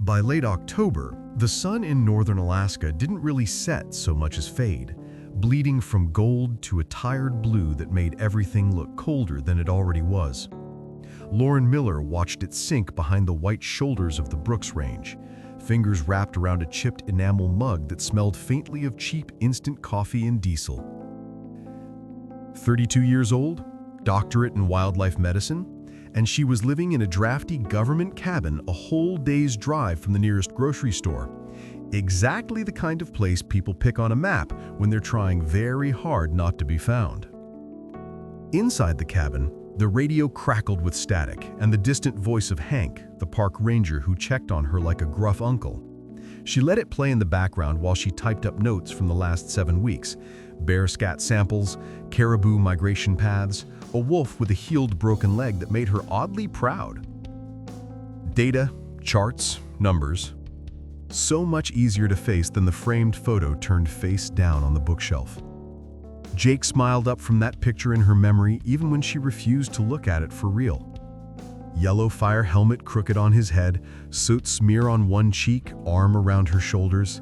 By late October, the sun in northern Alaska didn't really set so much as fade, bleeding from gold to a tired blue that made everything look colder than it already was. Lauren Miller watched it sink behind the white shoulders of the Brooks Range, fingers wrapped around a chipped enamel mug that smelled faintly of cheap instant coffee and diesel. 32 years old, doctorate in wildlife medicine, and she was living in a drafty government cabin a whole day's drive from the nearest grocery store. Exactly the kind of place people pick on a map when they're trying very hard not to be found. Inside the cabin, the radio crackled with static and the distant voice of Hank, the park ranger who checked on her like a gruff uncle. She let it play in the background while she typed up notes from the last 7 weeks: bear scat samples, caribou migration paths, a wolf with a healed broken leg that made her oddly proud. Data, charts, numbers. So much easier to face than the framed photo turned face down on the bookshelf. Jake smiled up from that picture in her memory even when she refused to look at it for real. Yellow fire helmet crooked on his head, soot smear on one cheek, arm around her shoulders.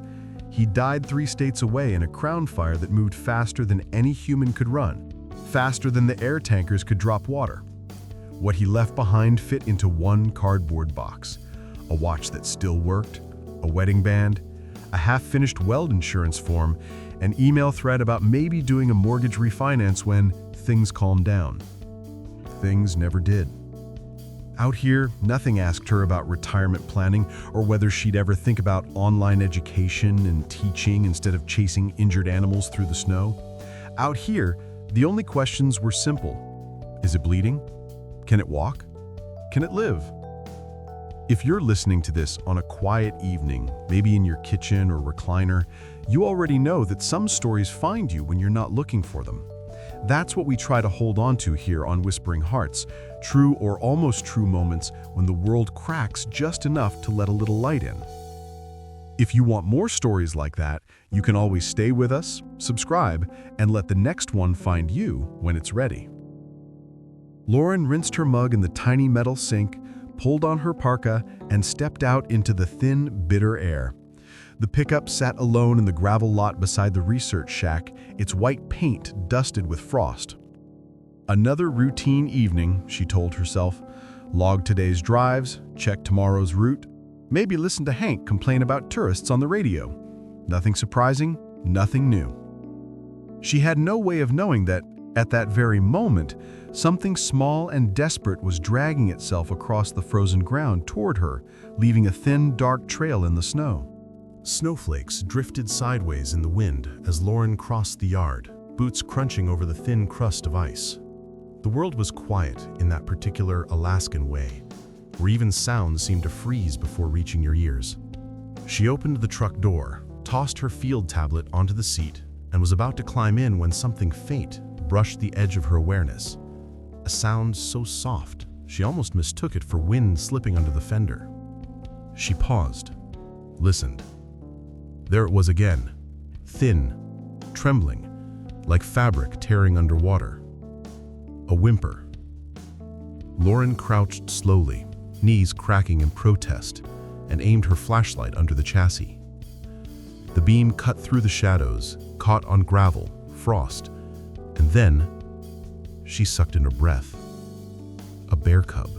He died 3 states away in a crown fire that moved faster than any human could run, faster than the air tankers could drop water. What he left behind fit into one cardboard box: a watch that still worked, a wedding band, a half-finished weld insurance form, an email thread about maybe doing a mortgage refinance when things calmed down. Things never did. Out here, nothing asked her about retirement planning or whether she'd ever think about online education and teaching instead of chasing injured animals through the snow. Out here, the only questions were simple. Is it bleeding? Can it walk? Can it live? If you're listening to this on a quiet evening, maybe in your kitchen or recliner, you already know that some stories find you when you're not looking for them. That's what we try to hold on to here on Whispering Hearts, true or almost true moments when the world cracks just enough to let a little light in. If you want more stories like that, you can always stay with us, subscribe, and let the next one find you when it's ready. Lauren rinsed her mug in the tiny metal sink, pulled on her parka, and stepped out into the thin, bitter air. The pickup sat alone in the gravel lot beside the research shack, its white paint dusted with frost. Another routine evening, she told herself. Log today's drives, check tomorrow's route, maybe listen to Hank complain about tourists on the radio. Nothing surprising, nothing new. She had no way of knowing that, at that very moment, something small and desperate was dragging itself across the frozen ground toward her, leaving a thin, dark trail in the snow. Snowflakes drifted sideways in the wind as Lauren crossed the yard, boots crunching over the thin crust of ice. The world was quiet in that particular Alaskan way, where even sounds seemed to freeze before reaching your ears. She opened the truck door, tossed her field tablet onto the seat, and was about to climb in when something faint brushed the edge of her awareness. A sound so soft, she almost mistook it for wind slipping under the fender. She paused, listened. There it was again, thin, trembling, like fabric tearing underwater. A whimper. Lauren crouched slowly, knees cracking in protest, and aimed her flashlight under the chassis. The beam cut through the shadows, caught on gravel, frost, and then she sucked in her breath. A bear cub.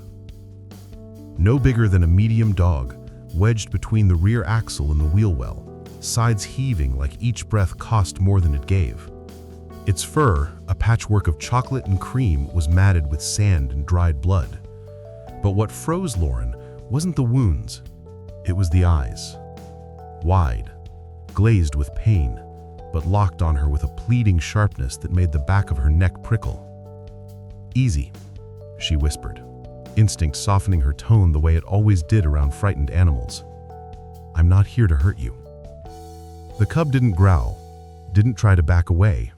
No bigger than a medium dog, wedged between the rear axle and the wheel well, sides heaving like each breath cost more than it gave. Its fur, a patchwork of chocolate and cream, was matted with sand and dried blood. But what froze Lauren wasn't the wounds, it was the eyes. Wide, glazed with pain, but locked on her with a pleading sharpness that made the back of her neck prickle. "Easy," she whispered, instinct softening her tone the way it always did around frightened animals. "I'm not here to hurt you." The cub didn't growl, didn't try to back away.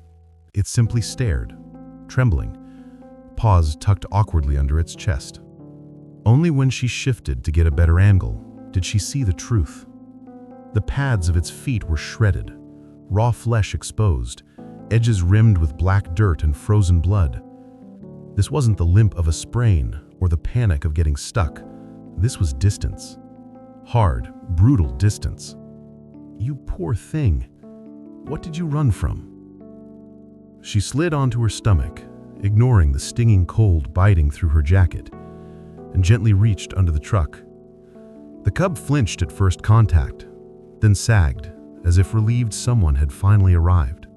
It simply stared, trembling, paws tucked awkwardly under its chest. Only when she shifted to get a better angle did she see the truth. The pads of its feet were shredded, raw flesh exposed, edges rimmed with black dirt and frozen blood. This wasn't the limp of a sprain or the panic of getting stuck. This was distance. hard, brutal distance. "You poor thing. What did you run from?" She slid onto her stomach, ignoring the stinging cold biting through her jacket, and gently reached under the truck. The cub flinched at first contact, then sagged, as if relieved someone had finally arrived.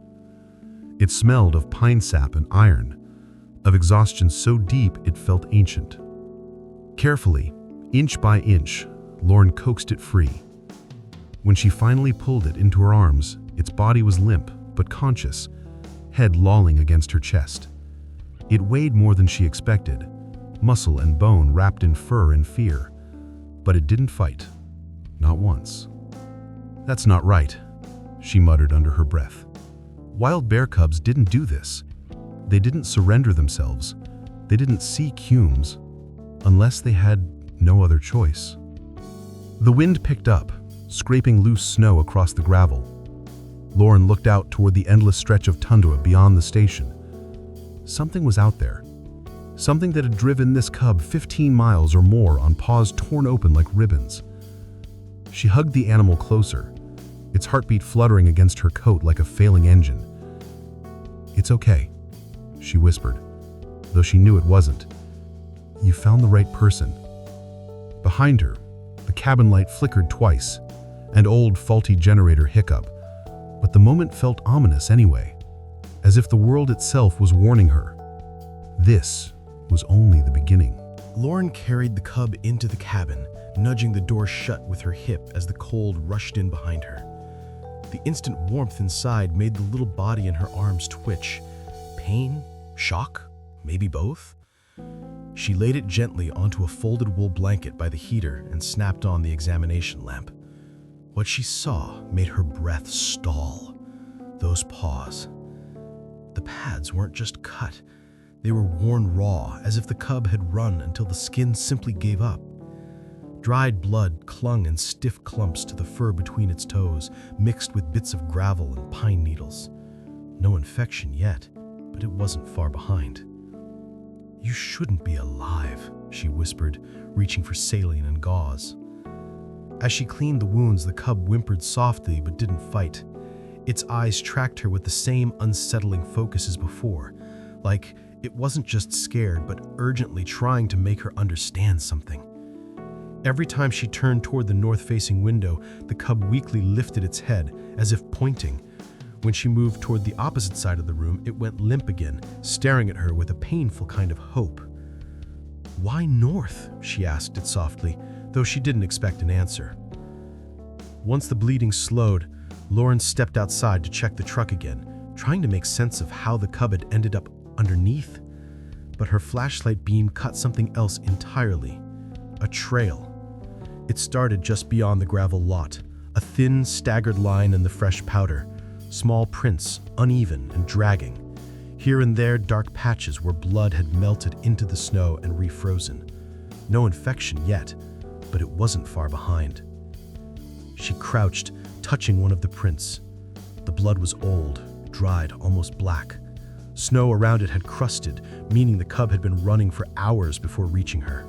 It smelled of pine sap and iron, of exhaustion so deep it felt ancient. Carefully, inch by inch, Lauren coaxed it free. When she finally pulled it into her arms, its body was limp but conscious, head lolling against her chest. It weighed more than she expected, muscle and bone wrapped in fur and fear. But it didn't fight. Not once. "That's not right," she muttered under her breath. Wild bear cubs didn't do this. They didn't surrender themselves. They didn't seek humans, unless they had no other choice. The wind picked up, scraping loose snow across the gravel. Lauren looked out toward the endless stretch of tundra beyond the station. Something was out there. Something that had driven this cub 15 miles or more on paws torn open like ribbons. She hugged the animal closer, its heartbeat fluttering against her coat like a failing engine. "It's okay," she whispered, though she knew it wasn't. "You found the right person." Behind her, the cabin light flickered twice, an old faulty generator hiccup, but the moment felt ominous anyway, as if the world itself was warning her. This was only the beginning. Lauren carried the cub into the cabin, nudging the door shut with her hip as the cold rushed in behind her. The instant warmth inside made the little body in her arms twitch. Pain? Shock? Maybe both? She laid it gently onto a folded wool blanket by the heater and snapped on the examination lamp. What she saw made her breath stall. Those paws. The pads weren't just cut. They were worn raw, as if the cub had run until the skin simply gave up. Dried blood clung in stiff clumps to the fur between its toes, mixed with bits of gravel and pine needles. No infection yet, but it wasn't far behind. "You shouldn't be alive," she whispered, reaching for saline and gauze. As she cleaned the wounds, the cub whimpered softly but didn't fight. Its eyes tracked her with the same unsettling focus as before, like it wasn't just scared but urgently trying to make her understand something. Every time she turned toward the north-facing window, the cub weakly lifted its head, as if pointing. When she moved toward the opposite side of the room, it went limp again, staring at her with a painful kind of hope. "Why north?" she asked it softly, though she didn't expect an answer. Once the bleeding slowed, Lauren stepped outside to check the truck again, trying to make sense of how the cub had ended up underneath. But her flashlight beam cut something else entirely. A trail. It started just beyond the gravel lot, a thin, staggered line in the fresh powder, small prints, uneven and dragging. Here and there, dark patches where blood had melted into the snow and refrozen. No infection yet, but it wasn't far behind. She crouched, touching one of the prints. The blood was old, dried, almost black. Snow around it had crusted, meaning the cub had been running for hours before reaching her.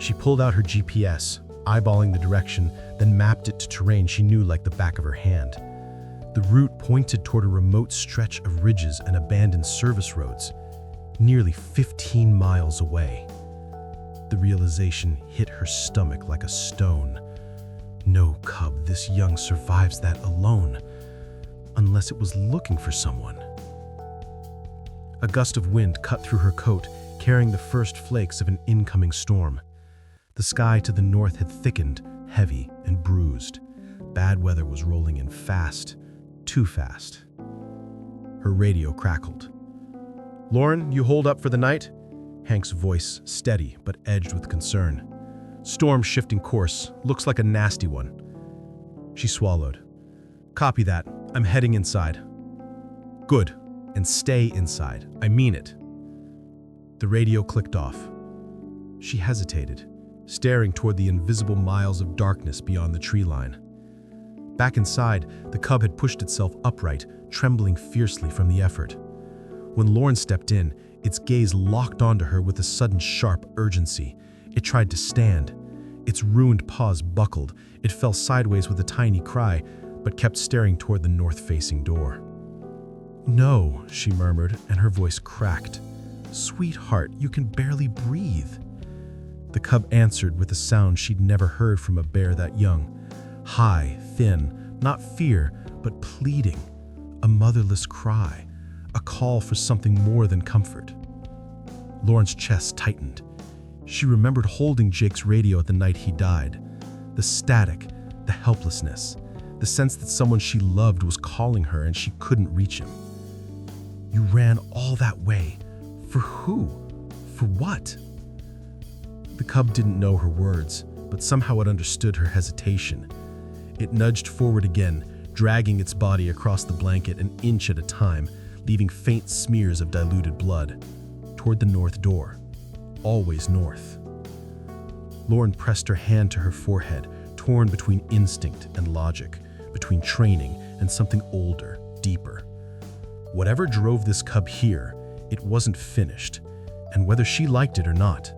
She pulled out her GPS, eyeballing the direction, then mapped it to terrain she knew like the back of her hand. The route pointed toward a remote stretch of ridges and abandoned service roads, nearly 15 miles away. The realization hit her stomach like a stone. No cub this young survives that alone, unless it was looking for someone. A gust of wind cut through her coat, carrying the first flakes of an incoming storm. The sky to the north had thickened, heavy and bruised. Bad weather was rolling in fast, too fast. Her radio crackled. "Lauren, you hold up for the night?" Hank's voice, steady but edged with concern. "Storm shifting course, looks like a nasty one." She swallowed. "Copy that. I'm heading inside." "Good. And stay inside. I mean it." The radio clicked off. She hesitated, staring toward the invisible miles of darkness beyond the tree line. Back inside, the cub had pushed itself upright, trembling fiercely from the effort. When Lauren stepped in, its gaze locked onto her with a sudden sharp urgency. It tried to stand. Its ruined paws buckled. It fell sideways with a tiny cry, but kept staring toward the north-facing door. "No," she murmured, and her voice cracked. "Sweetheart, you can barely breathe." The cub answered with a sound she'd never heard from a bear that young. High, thin, not fear, but pleading. A motherless cry, a call for something more than comfort. Lauren's chest tightened. She remembered holding Jake's radio at the night he died. The static, the helplessness, the sense that someone she loved was calling her and she couldn't reach him. "You ran all that way. For who? For what?" The cub didn't know her words, but somehow it understood her hesitation. It nudged forward again, dragging its body across the blanket an inch at a time, leaving faint smears of diluted blood. Toward the north door. Always north. Lauren pressed her hand to her forehead, torn between instinct and logic, between training and something older, deeper. Whatever drove this cub here, it wasn't finished, and whether she liked it or not,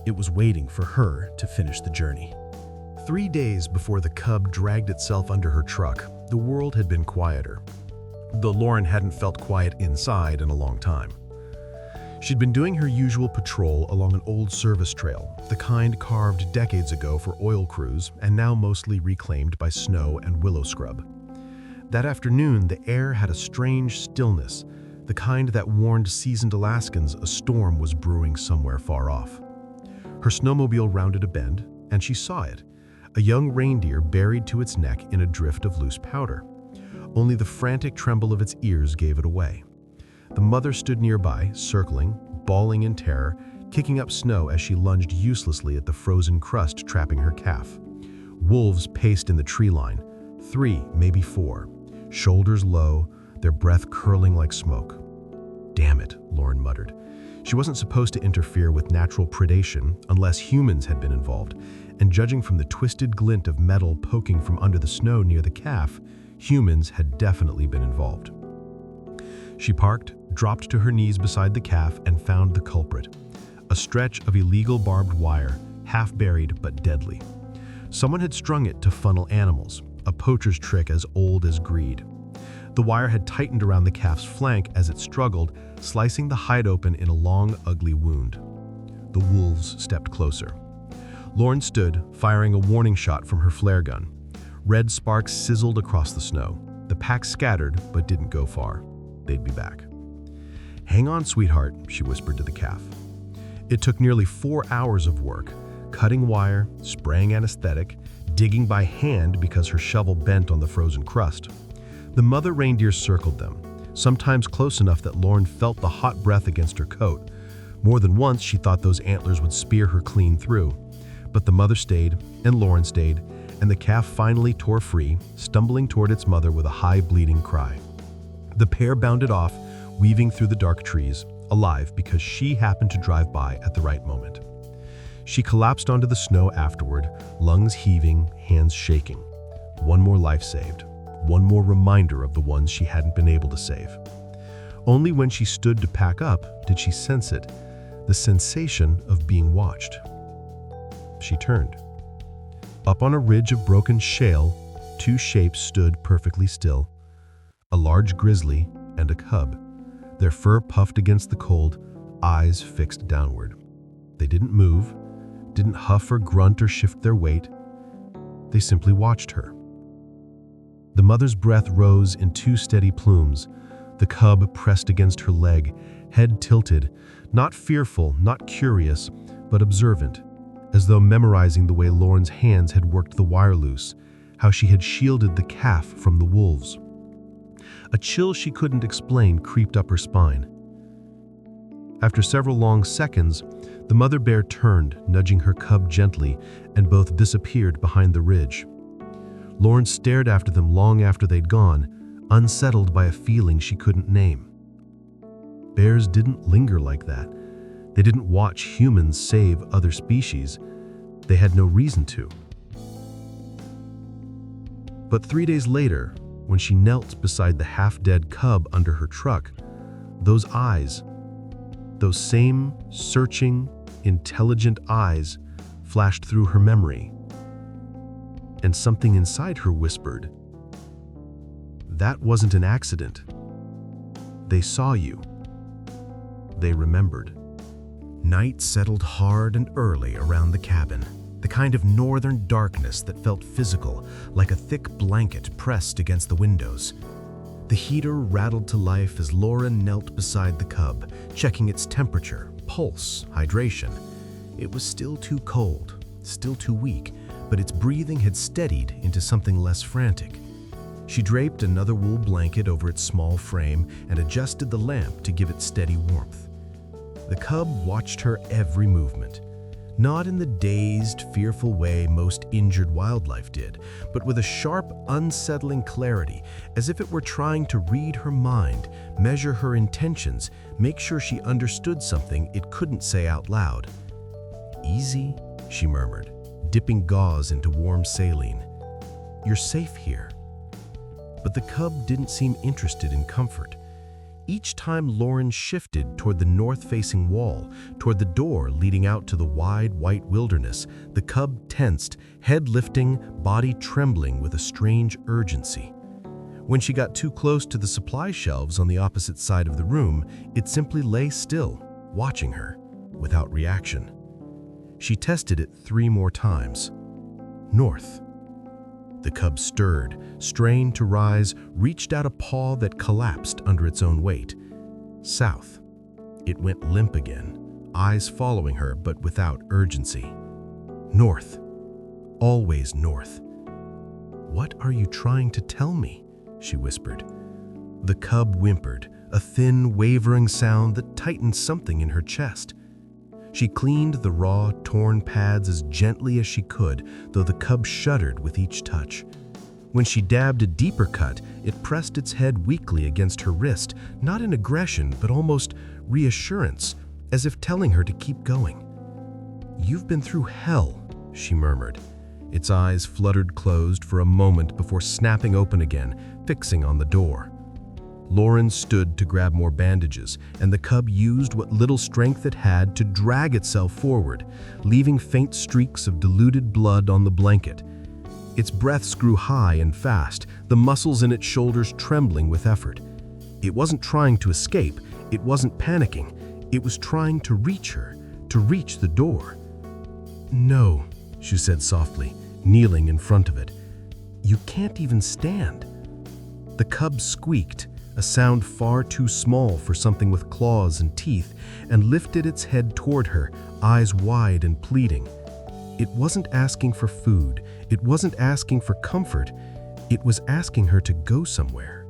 it was waiting for her to finish the journey. 3 days before the cub dragged itself under her truck, the world had been quieter, though Lauren hadn't felt quiet inside in a long time. She'd been doing her usual patrol along an old service trail, the kind carved decades ago for oil crews and now mostly reclaimed by snow and willow scrub. That afternoon, the air had a strange stillness, the kind that warned seasoned Alaskans a storm was brewing somewhere far off. Her snowmobile rounded a bend, and she saw it, a young reindeer buried to its neck in a drift of loose powder. Only the frantic tremble of its ears gave it away. The mother stood nearby, circling, bawling in terror, kicking up snow as she lunged uselessly at the frozen crust trapping her calf. Wolves paced in the tree line, 3, maybe 4, shoulders low, their breath curling like smoke. "Damn it," Lauren muttered. She wasn't supposed to interfere with natural predation unless humans had been involved, and judging from the twisted glint of metal poking from under the snow near the calf, humans had definitely been involved. She parked, dropped to her knees beside the calf, and found the culprit. A stretch of illegal barbed wire, half buried but deadly. Someone had strung it to funnel animals, a poacher's trick as old as greed. The wire had tightened around the calf's flank as it struggled, slicing the hide open in a long, ugly wound. The wolves stepped closer. Lauren stood, firing a warning shot from her flare gun. Red sparks sizzled across the snow. The pack scattered, but didn't go far. They'd be back. "Hang on, sweetheart," she whispered to the calf. It took nearly 4 hours of work, cutting wire, spraying anesthetic, digging by hand because her shovel bent on the frozen crust. The mother reindeer circled them, sometimes close enough that Lauren felt the hot breath against her coat. More than once, she thought those antlers would spear her clean through. But the mother stayed, and Lauren stayed, and the calf finally tore free, stumbling toward its mother with a high, bleeding cry. The pair bounded off, weaving through the dark trees, alive because she happened to drive by at the right moment. She collapsed onto the snow afterward, lungs heaving, hands shaking. One more life saved. One more reminder of the ones she hadn't been able to save. Only when she stood to pack up did she sense it, the sensation of being watched. She turned. Up on a ridge of broken shale, 2 shapes stood perfectly still. A large grizzly and a cub, their fur puffed against the cold, eyes fixed downward. They didn't move, didn't huff or grunt or shift their weight. They simply watched her. The mother's breath rose in 2 steady plumes. The cub pressed against her leg, head tilted, not fearful, not curious, but observant, as though memorizing the way Lauren's hands had worked the wire loose, how she had shielded the calf from the wolves. A chill she couldn't explain creeped up her spine. After several long seconds, the mother bear turned, nudging her cub gently, and both disappeared behind the ridge. Lauren stared after them long after they'd gone, unsettled by a feeling she couldn't name. Bears didn't linger like that. They didn't watch humans save other species. They had no reason to. But 3 days later, when she knelt beside the half-dead cub under her truck, those eyes, those same searching, intelligent eyes, flashed through her memory. and something inside her whispered, "That wasn't an accident. They saw you." They remembered. Night settled hard and early around the cabin, the kind of northern darkness that felt physical, like a thick blanket pressed against the windows. The heater rattled to life as Lauren knelt beside the cub, checking its temperature, pulse, hydration. It was still too cold, still too weak, but its breathing had steadied into something less frantic. She draped another wool blanket over its small frame and adjusted the lamp to give it steady warmth. The cub watched her every movement, not in the dazed, fearful way most injured wildlife did, but with a sharp, unsettling clarity, as if it were trying to read her mind, measure her intentions, make sure she understood something it couldn't say out loud. "Easy," she murmured, dipping gauze into warm saline. "You're safe here." But the cub didn't seem interested in comfort. Each time Lauren shifted toward the north-facing wall, toward the door leading out to the wide, white wilderness, the cub tensed, head lifting, body trembling with a strange urgency. When she got too close to the supply shelves on the opposite side of the room, it simply lay still, watching her, without reaction. She tested it 3 more times. North. The cub stirred, strained to rise, reached out a paw that collapsed under its own weight. South. It went limp again, eyes following her but without urgency. North. Always north. "What are you trying to tell me?" she whispered. The cub whimpered, a thin, wavering sound that tightened something in her chest. She cleaned the raw, torn pads as gently as she could, though the cub shuddered with each touch. When she dabbed a deeper cut, it pressed its head weakly against her wrist, not in aggression, but almost reassurance, as if telling her to keep going. "You've been through hell," she murmured. Its eyes fluttered closed for a moment before snapping open again, fixing on the door. Lauren stood to grab more bandages, and the cub used what little strength it had to drag itself forward, leaving faint streaks of diluted blood on the blanket. Its breaths grew high and fast, the muscles in its shoulders trembling with effort. It wasn't trying to escape, it wasn't panicking, it was trying to reach her, to reach the door. "No," she said softly, kneeling in front of it. "You can't even stand." The cub squeaked, a sound far too small for something with claws and teeth, and lifted its head toward her, eyes wide and pleading. It wasn't asking for food, it wasn't asking for comfort, it was asking her to go somewhere.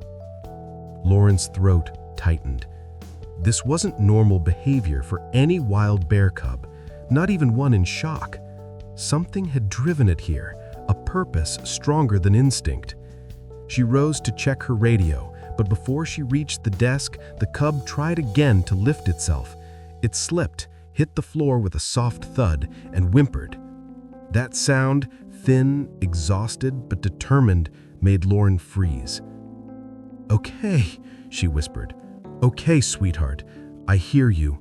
Lauren's throat tightened. This wasn't normal behavior for any wild bear cub, not even one in shock. Something had driven it here, a purpose stronger than instinct. She rose to check her radio, but before she reached the desk, the cub tried again to lift itself. It slipped, hit the floor with a soft thud, and whimpered. That sound, thin, exhausted, but determined, made Lauren freeze. "Okay," she whispered. "Okay, sweetheart, I hear you."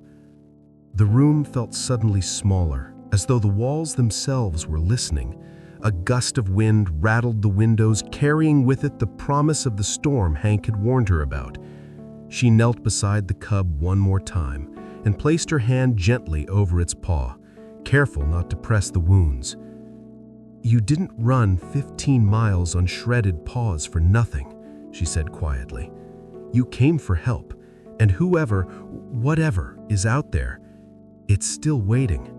The room felt suddenly smaller, as though the walls themselves were listening. A gust of wind rattled the windows, carrying with it the promise of the storm Hank had warned her about. She knelt beside the cub one more time and placed her hand gently over its paw, careful not to press the wounds. "You didn't run 15 miles on shredded paws for nothing," she said quietly. "You came for help, and whoever, whatever, is out there, it's still waiting."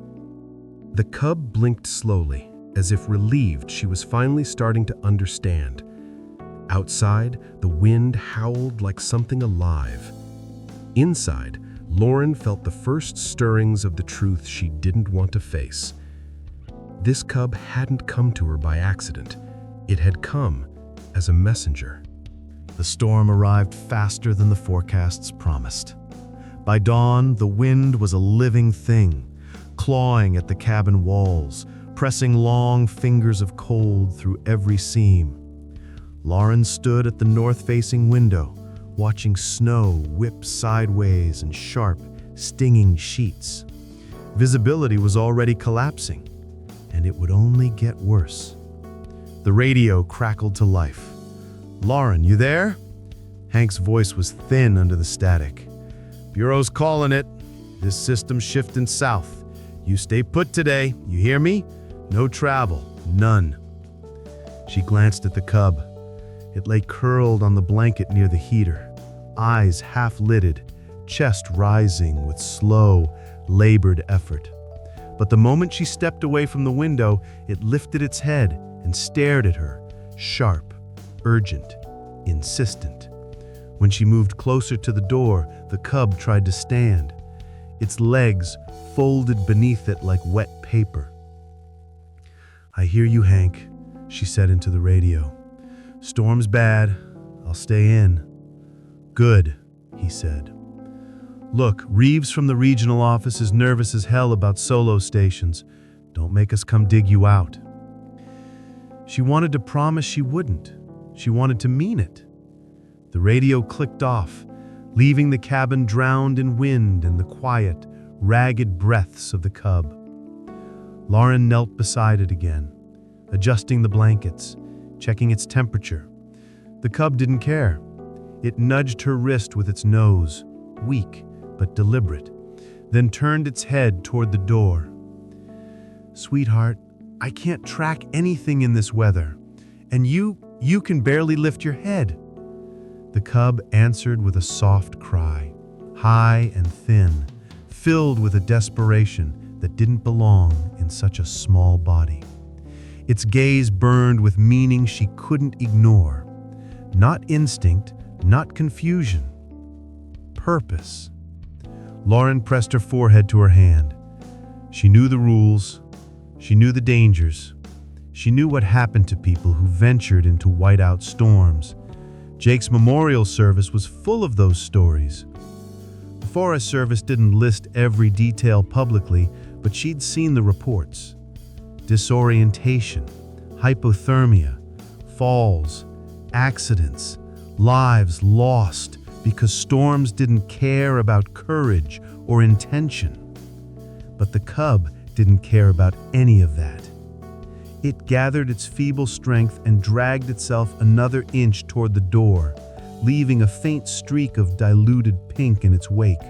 The cub blinked slowly, as if relieved she was finally starting to understand. Outside, the wind howled like something alive. Inside, Lauren felt the first stirrings of the truth she didn't want to face. This cub hadn't come to her by accident. It had come as a messenger. The storm arrived faster than the forecasts promised. By dawn, the wind was a living thing, clawing at the cabin walls, pressing long fingers of cold through every seam. Lauren stood at the north-facing window, watching snow whip sideways in sharp, stinging sheets. Visibility was already collapsing, and it would only get worse. The radio crackled to life. "Lauren, you there?" Hank's voice was thin under the static. "Bureau's calling it. This system's shifting south. You stay put today, you hear me? No travel, none." She glanced at the cub. It lay curled on the blanket near the heater, eyes half-lidded, chest rising with slow, labored effort. But the moment she stepped away from the window, it lifted its head and stared at her, sharp, urgent, insistent. When she moved closer to the door, the cub tried to stand, its legs folded beneath it like wet paper. "I hear you, Hank," she said into the radio. "Storm's bad. I'll stay in." "Good," he said. "Look, Reeves from the regional office is nervous as hell about solo stations. Don't make us come dig you out." She wanted to promise she wouldn't. She wanted to mean it. The radio clicked off, leaving the cabin drowned in wind and the quiet, ragged breaths of the cub. Lauren knelt beside it again, adjusting the blankets, checking its temperature. The cub didn't care. It nudged her wrist with its nose, weak but deliberate, then turned its head toward the door. "Sweetheart, I can't track anything in this weather, and you can barely lift your head." The cub answered with a soft cry, high and thin, filled with a desperation that didn't belong in such a small body. Its gaze burned with meaning she couldn't ignore. Not instinct, not confusion. Purpose. Lauren pressed her forehead to her hand. She knew the rules. She knew the dangers. She knew what happened to people who ventured into whiteout storms. Jake's memorial service was full of those stories. The Forest Service didn't list every detail publicly, but she'd seen the reports. Disorientation, hypothermia, falls, accidents, lives lost because storms didn't care about courage or intention. But the cub didn't care about any of that. It gathered its feeble strength and dragged itself another inch toward the door, leaving a faint streak of diluted pink in its wake.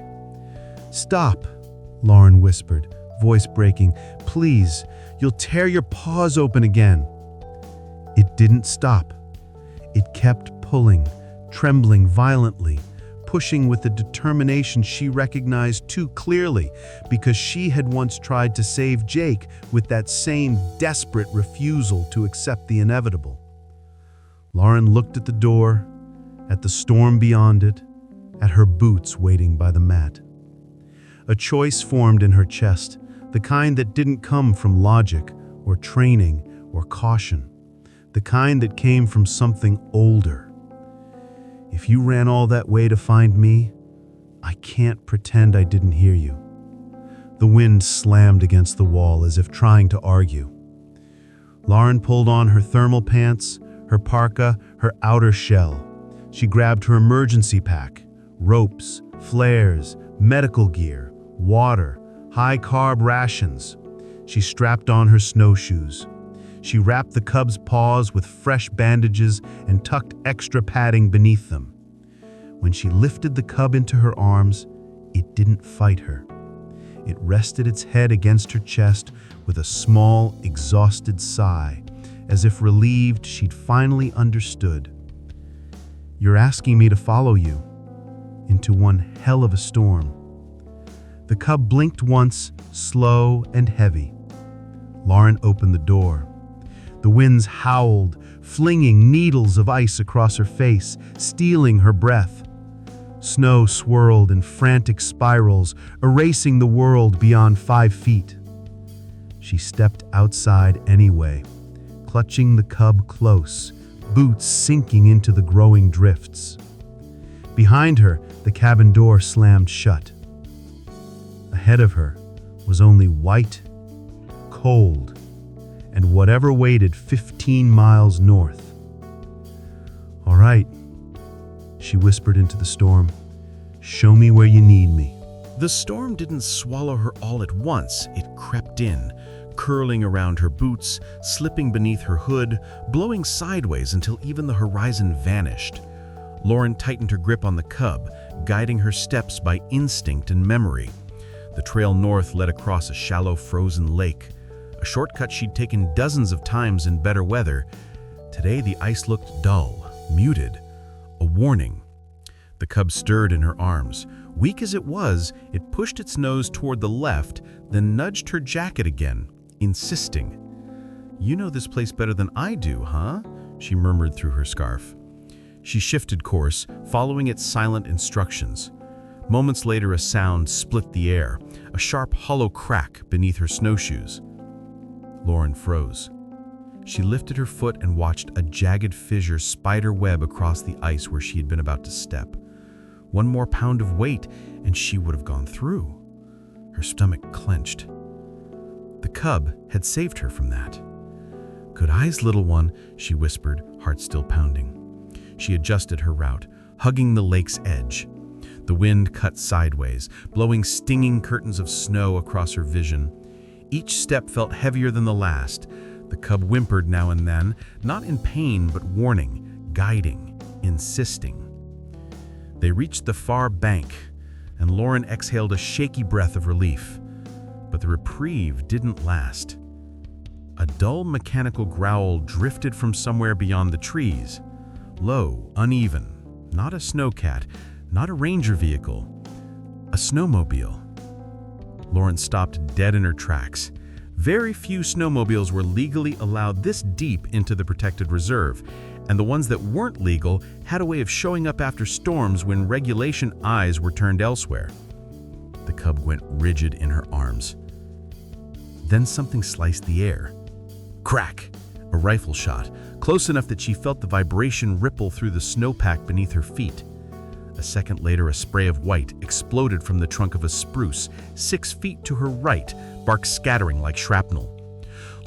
"Stop," Lauren whispered, voice breaking. "Please, you'll tear your paws open again." It didn't stop. It kept pulling, trembling violently, pushing with a determination she recognized too clearly because she had once tried to save Jake with that same desperate refusal to accept the inevitable. Lauren looked at the door, at the storm beyond it, at her boots waiting by the mat. A choice formed in her chest, the kind that didn't come from logic or training or caution, the kind that came from something older. If you ran all that way to find me, I can't pretend I didn't hear you. The wind slammed against the wall as if trying to argue. Lauren pulled on her thermal pants, her parka, her outer shell. She grabbed her emergency pack, ropes, flares, medical gear, water, high-carb rations. She strapped on her snowshoes. She wrapped the cub's paws with fresh bandages and tucked extra padding beneath them. When she lifted the cub into her arms, it didn't fight her. It rested its head against her chest with a small, exhausted sigh, as if relieved she'd finally understood. "You're asking me to follow you into one hell of a storm." The cub blinked once, slow and heavy. Lauren opened the door. The winds howled, flinging needles of ice across her face, stealing her breath. Snow swirled in frantic spirals, erasing the world beyond 5 feet. She stepped outside anyway, clutching the cub close, boots sinking into the growing drifts. Behind her, the cabin door slammed shut. Ahead of her was only white, cold, and whatever waited 15 miles north. "All right," she whispered into the storm. "Show me where you need me." The storm didn't swallow her all at once. It crept in, curling around her boots, slipping beneath her hood, blowing sideways until even the horizon vanished. Lauren tightened her grip on the cub, guiding her steps by instinct and memory. The trail north led across a shallow frozen lake, a shortcut she'd taken dozens of times in better weather. Today the ice looked dull, muted, a warning. The cub stirred in her arms. Weak as it was, it pushed its nose toward the left, then nudged her jacket again, insisting. "You know this place better than I do, huh?" she murmured through her scarf. She shifted course, following its silent instructions. Moments later, a sound split the air, a sharp, hollow crack beneath her snowshoes. Lauren froze. She lifted her foot and watched a jagged fissure spider web across the ice where she had been about to step. One more pound of weight, and she would have gone through. Her stomach clenched. The cub had saved her from that. "Good eyes, little one," she whispered, heart still pounding. She adjusted her route, hugging the lake's edge. The wind cut sideways, blowing stinging curtains of snow across her vision. Each step felt heavier than the last. The cub whimpered now and then, not in pain but warning, guiding, insisting. They reached the far bank, and Lauren exhaled a shaky breath of relief. But the reprieve didn't last. A dull mechanical growl drifted from somewhere beyond the trees. Low, uneven, not a snowcat, not a ranger vehicle, a snowmobile. Lauren stopped dead in her tracks. Very few snowmobiles were legally allowed this deep into the protected reserve, and the ones that weren't legal had a way of showing up after storms when regulation eyes were turned elsewhere. The cub went rigid in her arms. Then something sliced the air. Crack! A rifle shot, close enough that she felt the vibration ripple through the snowpack beneath her feet. A second later, a spray of white exploded from the trunk of a spruce, 6 feet to her right, bark scattering like shrapnel.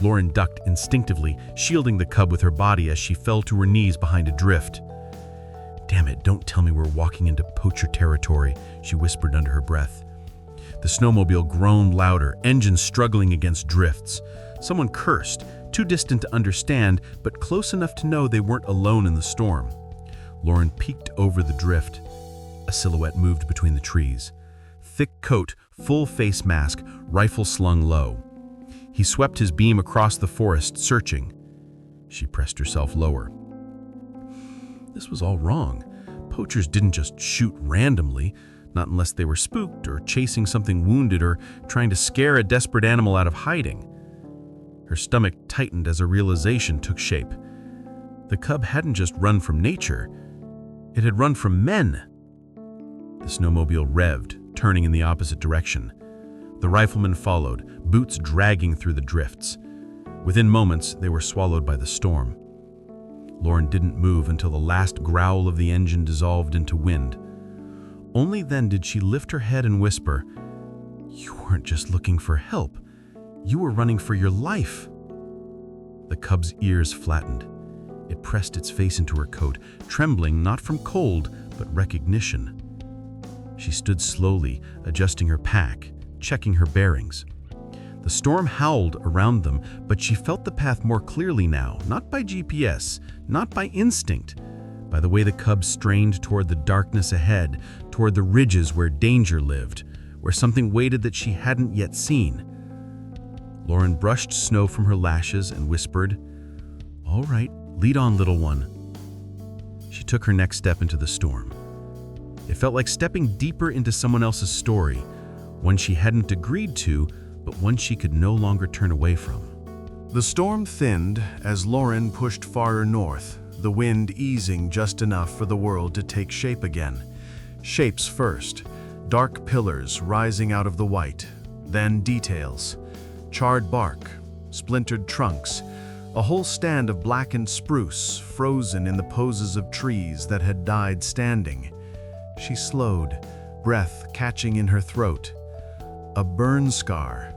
Lauren ducked instinctively, shielding the cub with her body as she fell to her knees behind a drift. "Damn it, don't tell me we're walking into poacher territory," she whispered under her breath. The snowmobile groaned louder, engine struggling against drifts. Someone cursed, too distant to understand, but close enough to know they weren't alone in the storm. Lauren peeked over the drift. A silhouette moved between the trees. Thick coat, full face mask, rifle slung low. He swept his beam across the forest, searching. She pressed herself lower. This was all wrong. Poachers didn't just shoot randomly, not unless they were spooked or chasing something wounded or trying to scare a desperate animal out of hiding. Her stomach tightened as a realization took shape. The cub hadn't just run from nature. It had run from men. The snowmobile revved, turning in the opposite direction. The rifleman followed, boots dragging through the drifts. Within moments, they were swallowed by the storm. Lauren didn't move until the last growl of the engine dissolved into wind. Only then did she lift her head and whisper, "You weren't just looking for help. You were running for your life." The cub's ears flattened. It pressed its face into her coat, trembling not from cold, but recognition. She stood slowly, adjusting her pack, checking her bearings. The storm howled around them, but she felt the path more clearly now, not by GPS, not by instinct, by the way the cub strained toward the darkness ahead, toward the ridges where danger lived, where something waited that she hadn't yet seen. Lauren brushed snow from her lashes and whispered, "All right, lead on, little one." She took her next step into the storm. It felt like stepping deeper into someone else's story, one she hadn't agreed to, but one she could no longer turn away from. The storm thinned as Lauren pushed farther north, the wind easing just enough for the world to take shape again. Shapes first, dark pillars rising out of the white, then details. Charred bark, splintered trunks, a whole stand of blackened spruce frozen in the poses of trees that had died standing. She slowed, breath catching in her throat. A burn scar.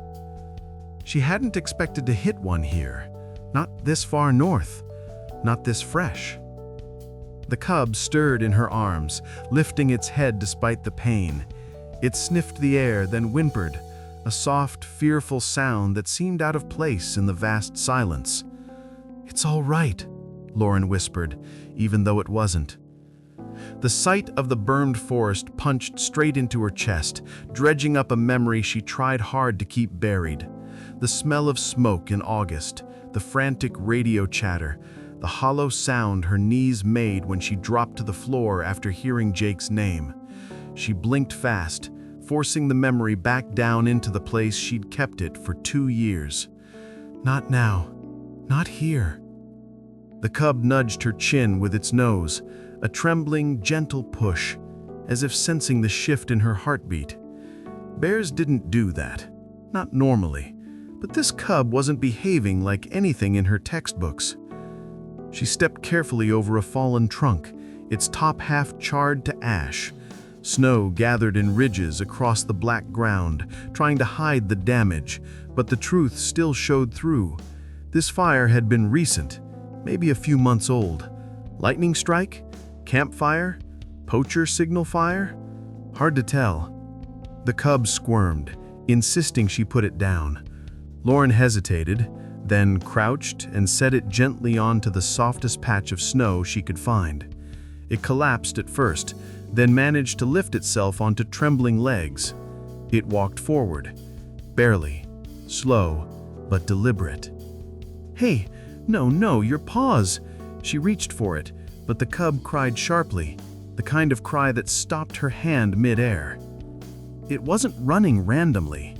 She hadn't expected to hit one here, not this far north, not this fresh. The cub stirred in her arms, lifting its head despite the pain. It sniffed the air, then whimpered, a soft, fearful sound that seemed out of place in the vast silence. "It's all right," Lauren whispered, even though it wasn't. The sight of the burned forest punched straight into her chest, dredging up a memory she tried hard to keep buried. The smell of smoke in August, the frantic radio chatter, the hollow sound her knees made when she dropped to the floor after hearing Jake's name. She blinked fast, forcing the memory back down into the place she'd kept it for 2 years. "Not now. Not here." The cub nudged her chin with its nose, a trembling, gentle push, as if sensing the shift in her heartbeat. Bears didn't do that. Not normally. But this cub wasn't behaving like anything in her textbooks. She stepped carefully over a fallen trunk, its top half charred to ash. Snow gathered in ridges across the black ground, trying to hide the damage, but the truth still showed through. This fire had been recent, maybe a few months old. Lightning strike? Campfire? Poacher signal fire? Hard to tell. The cub squirmed, insisting she put it down. Lauren hesitated, then crouched and set it gently onto the softest patch of snow she could find. It collapsed at first, then managed to lift itself onto trembling legs. It walked forward, barely, slow, but deliberate. "Hey, no, your paws!" She reached for it, but the cub cried sharply, the kind of cry that stopped her hand mid-air. It wasn't running randomly.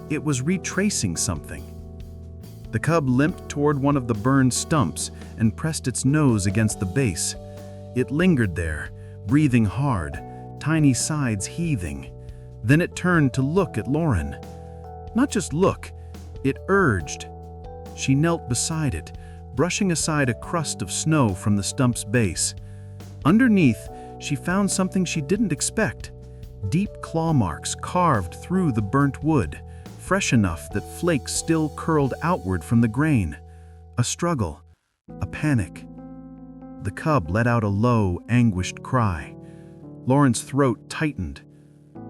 It was retracing something. The cub limped toward one of the burned stumps and pressed its nose against the base. It lingered there, breathing hard, tiny sides heaving. Then it turned to look at Lauren. Not just look, it urged. She knelt beside it, brushing aside a crust of snow from the stump's base. Underneath, she found something she didn't expect. Deep claw marks carved through the burnt wood, fresh enough that flakes still curled outward from the grain. A struggle, a panic. The cub let out a low, anguished cry. Lauren's throat tightened.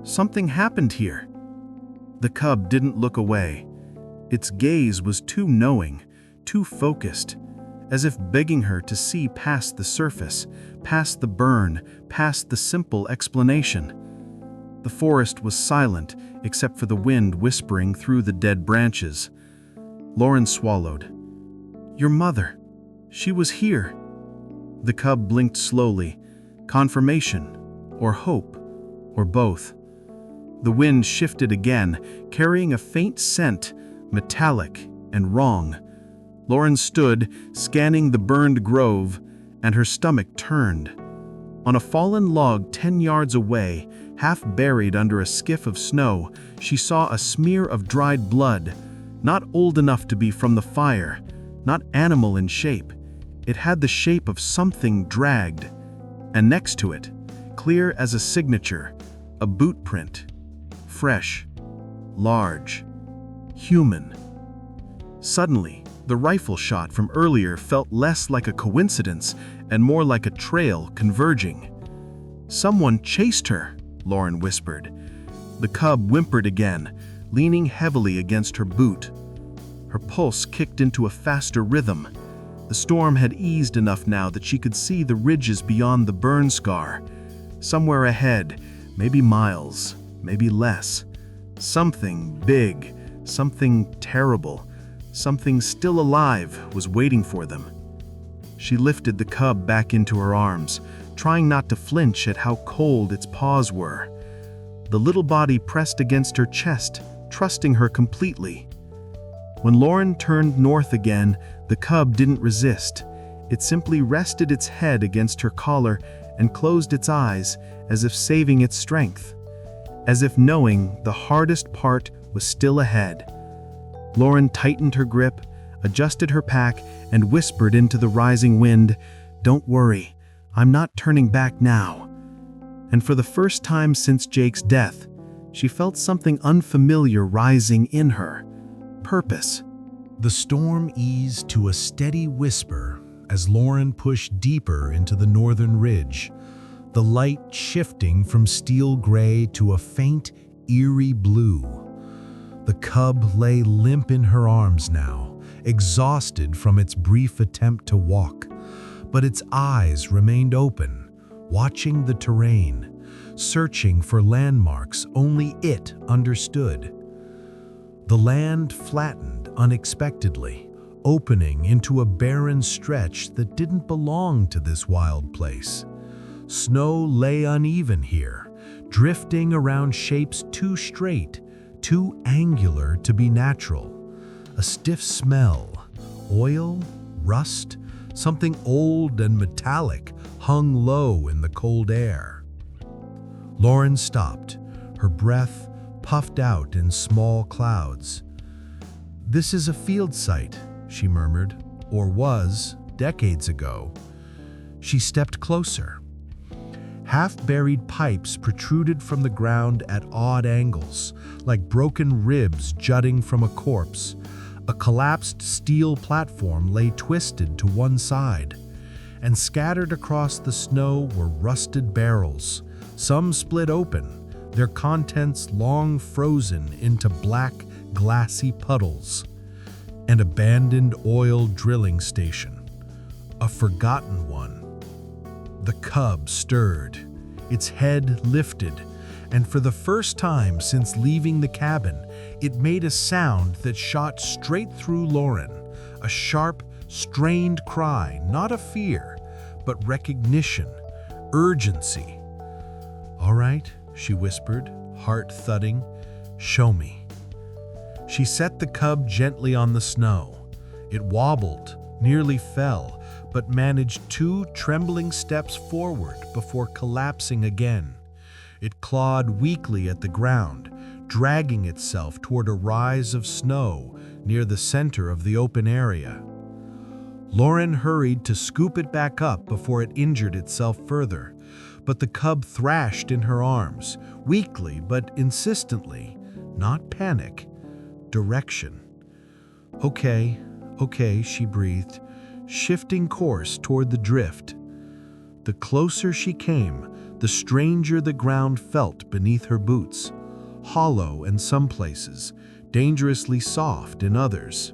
Something happened here. The cub didn't look away. Its gaze was too knowing, too focused, as if begging her to see past the surface, past the burn, past the simple explanation. The forest was silent, except for the wind whispering through the dead branches. Lauren swallowed. "Your mother. She was here." The cub blinked slowly. Confirmation, or hope, or both. The wind shifted again, carrying a faint scent, metallic and wrong. Lauren stood, scanning the burned grove, and her stomach turned. On a fallen log 10 yards away, half buried under a skiff of snow, she saw a smear of dried blood, not old enough to be from the fire, not animal in shape. It had the shape of something dragged, and next to it, clear as a signature, a boot print. Fresh, large, human. Suddenly, the rifle shot from earlier felt less like a coincidence and more like a trail converging. "Someone chased her," Lauren whispered. The cub whimpered again, leaning heavily against her boot. Her pulse kicked into a faster rhythm. The storm had eased enough now that she could see the ridges beyond the burn scar. Somewhere ahead, maybe miles, maybe less. Something big, something terrible, something still alive was waiting for them. She lifted the cub back into her arms, trying not to flinch at how cold its paws were. The little body pressed against her chest, trusting her completely. When Lauren turned north again, the cub didn't resist. It simply rested its head against her collar and closed its eyes, as if saving its strength, as if knowing the hardest part was still ahead. Lauren tightened her grip, adjusted her pack, and whispered into the rising wind, "Don't worry, I'm not turning back now." And for the first time since Jake's death, she felt something unfamiliar rising in her. Purpose. The storm eased to a steady whisper as Lauren pushed deeper into the northern ridge, the light shifting from steel gray to a faint, eerie blue. The cub lay limp in her arms now, exhausted from its brief attempt to walk, but its eyes remained open, watching the terrain, searching for landmarks only it understood. The land flattened unexpectedly, opening into a barren stretch that didn't belong to this wild place. Snow lay uneven here, drifting around shapes too straight, too angular to be natural. A stiff smell, oil, rust, something old and metallic hung low in the cold air. Lauren stopped, her breath puffed out in small clouds. "This is a field site," she murmured, "or was, decades ago." She stepped closer. Half-buried pipes protruded from the ground at odd angles, like broken ribs jutting from a corpse. A collapsed steel platform lay twisted to one side, and scattered across the snow were rusted barrels, some split open, their contents long frozen into black, glassy puddles. An abandoned oil drilling station, a forgotten one. The cub stirred, its head lifted, and for the first time since leaving the cabin, it made a sound that shot straight through Lauren, a sharp, strained cry, not of fear, but recognition, urgency. "All right," she whispered, heart thudding, "show me." She set the cub gently on the snow. It wobbled, nearly fell, but managed 2 trembling steps forward before collapsing again. It clawed weakly at the ground, dragging itself toward a rise of snow near the center of the open area. Lauren hurried to scoop it back up before it injured itself further, but the cub thrashed in her arms, weakly but insistently, not panic, direction. Okay, she breathed, shifting course toward the drift. The closer she came, the stranger the ground felt beneath her boots, hollow in some places, dangerously soft in others.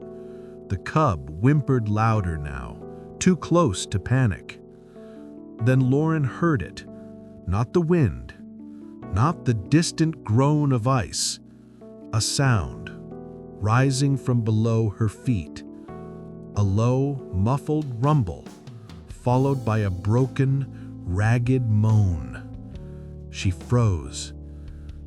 The cub whimpered louder now, too close to panic. Then Lauren heard it, not the wind, not the distant groan of ice, a sound rising from below her feet, a low, muffled rumble, followed by a broken, ragged moan. She froze.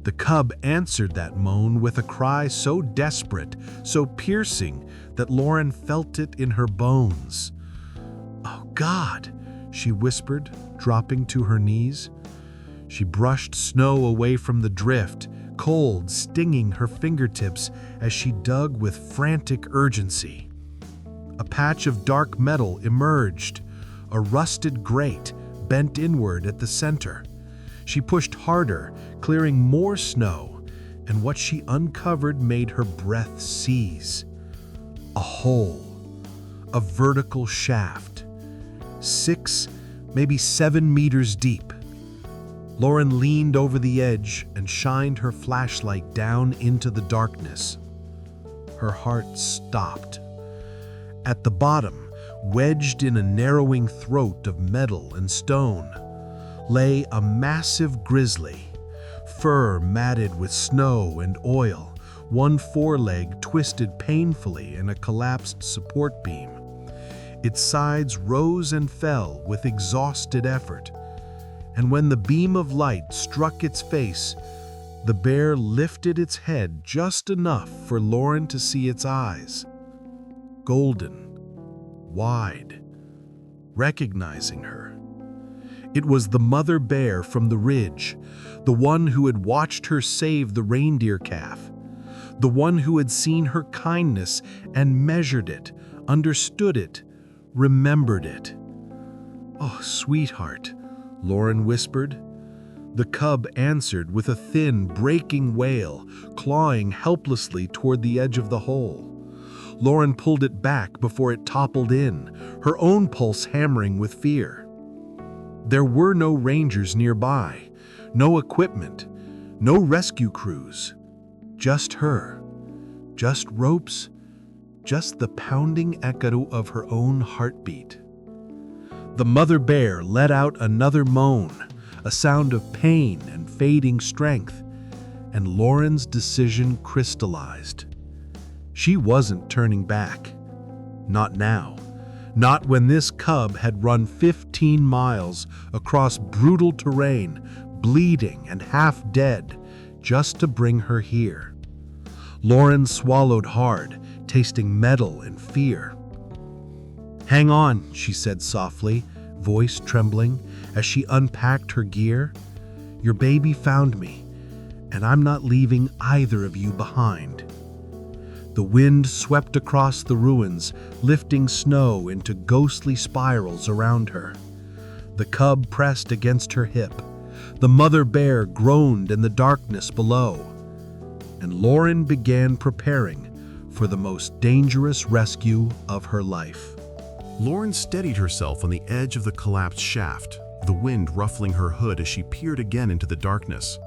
The cub answered that moan with a cry so desperate, so piercing, that Lauren felt it in her bones. "Oh God," she whispered, dropping to her knees. She brushed snow away from the drift, cold stinging her fingertips as she dug with frantic urgency. A patch of dark metal emerged, a rusted grate bent inward at the center. She pushed harder, clearing more snow, and what she uncovered made her breath seize. A hole, a vertical shaft, 6, maybe 7 meters deep. Lauren leaned over the edge and shined her flashlight down into the darkness. Her heart stopped. At the bottom, wedged in a narrowing throat of metal and stone, lay a massive grizzly, fur matted with snow and oil, one foreleg twisted painfully in a collapsed support beam. Its sides rose and fell with exhausted effort, and when the beam of light struck its face, the bear lifted its head just enough for Lauren to see its eyes. Golden, wide, recognizing her. It was the mother bear from the ridge, the one who had watched her save the reindeer calf, the one who had seen her kindness and measured it, understood it, remembered it. "Oh, sweetheart," Lauren whispered. The cub answered with a thin, breaking wail, clawing helplessly toward the edge of the hole. Lauren pulled it back before it toppled in, her own pulse hammering with fear. There were no rangers nearby, no equipment, no rescue crews, just her. Just ropes, just the pounding echo of her own heartbeat. The mother bear let out another moan, a sound of pain and fading strength, and Lauren's decision crystallized. She wasn't turning back. Not now. Not when this cub had run 15 miles across brutal terrain, bleeding and half dead, just to bring her here. Lauren swallowed hard, tasting metal and fear. "Hang on," she said softly, voice trembling, as she unpacked her gear. "Your baby found me, and I'm not leaving either of you behind." The wind swept across the ruins, lifting snow into ghostly spirals around her. The cub pressed against her hip. The mother bear groaned in the darkness below. And Lauren began preparing for the most dangerous rescue of her life. Lauren steadied herself on the edge of the collapsed shaft, the wind ruffling her hood as she peered again into the darkness.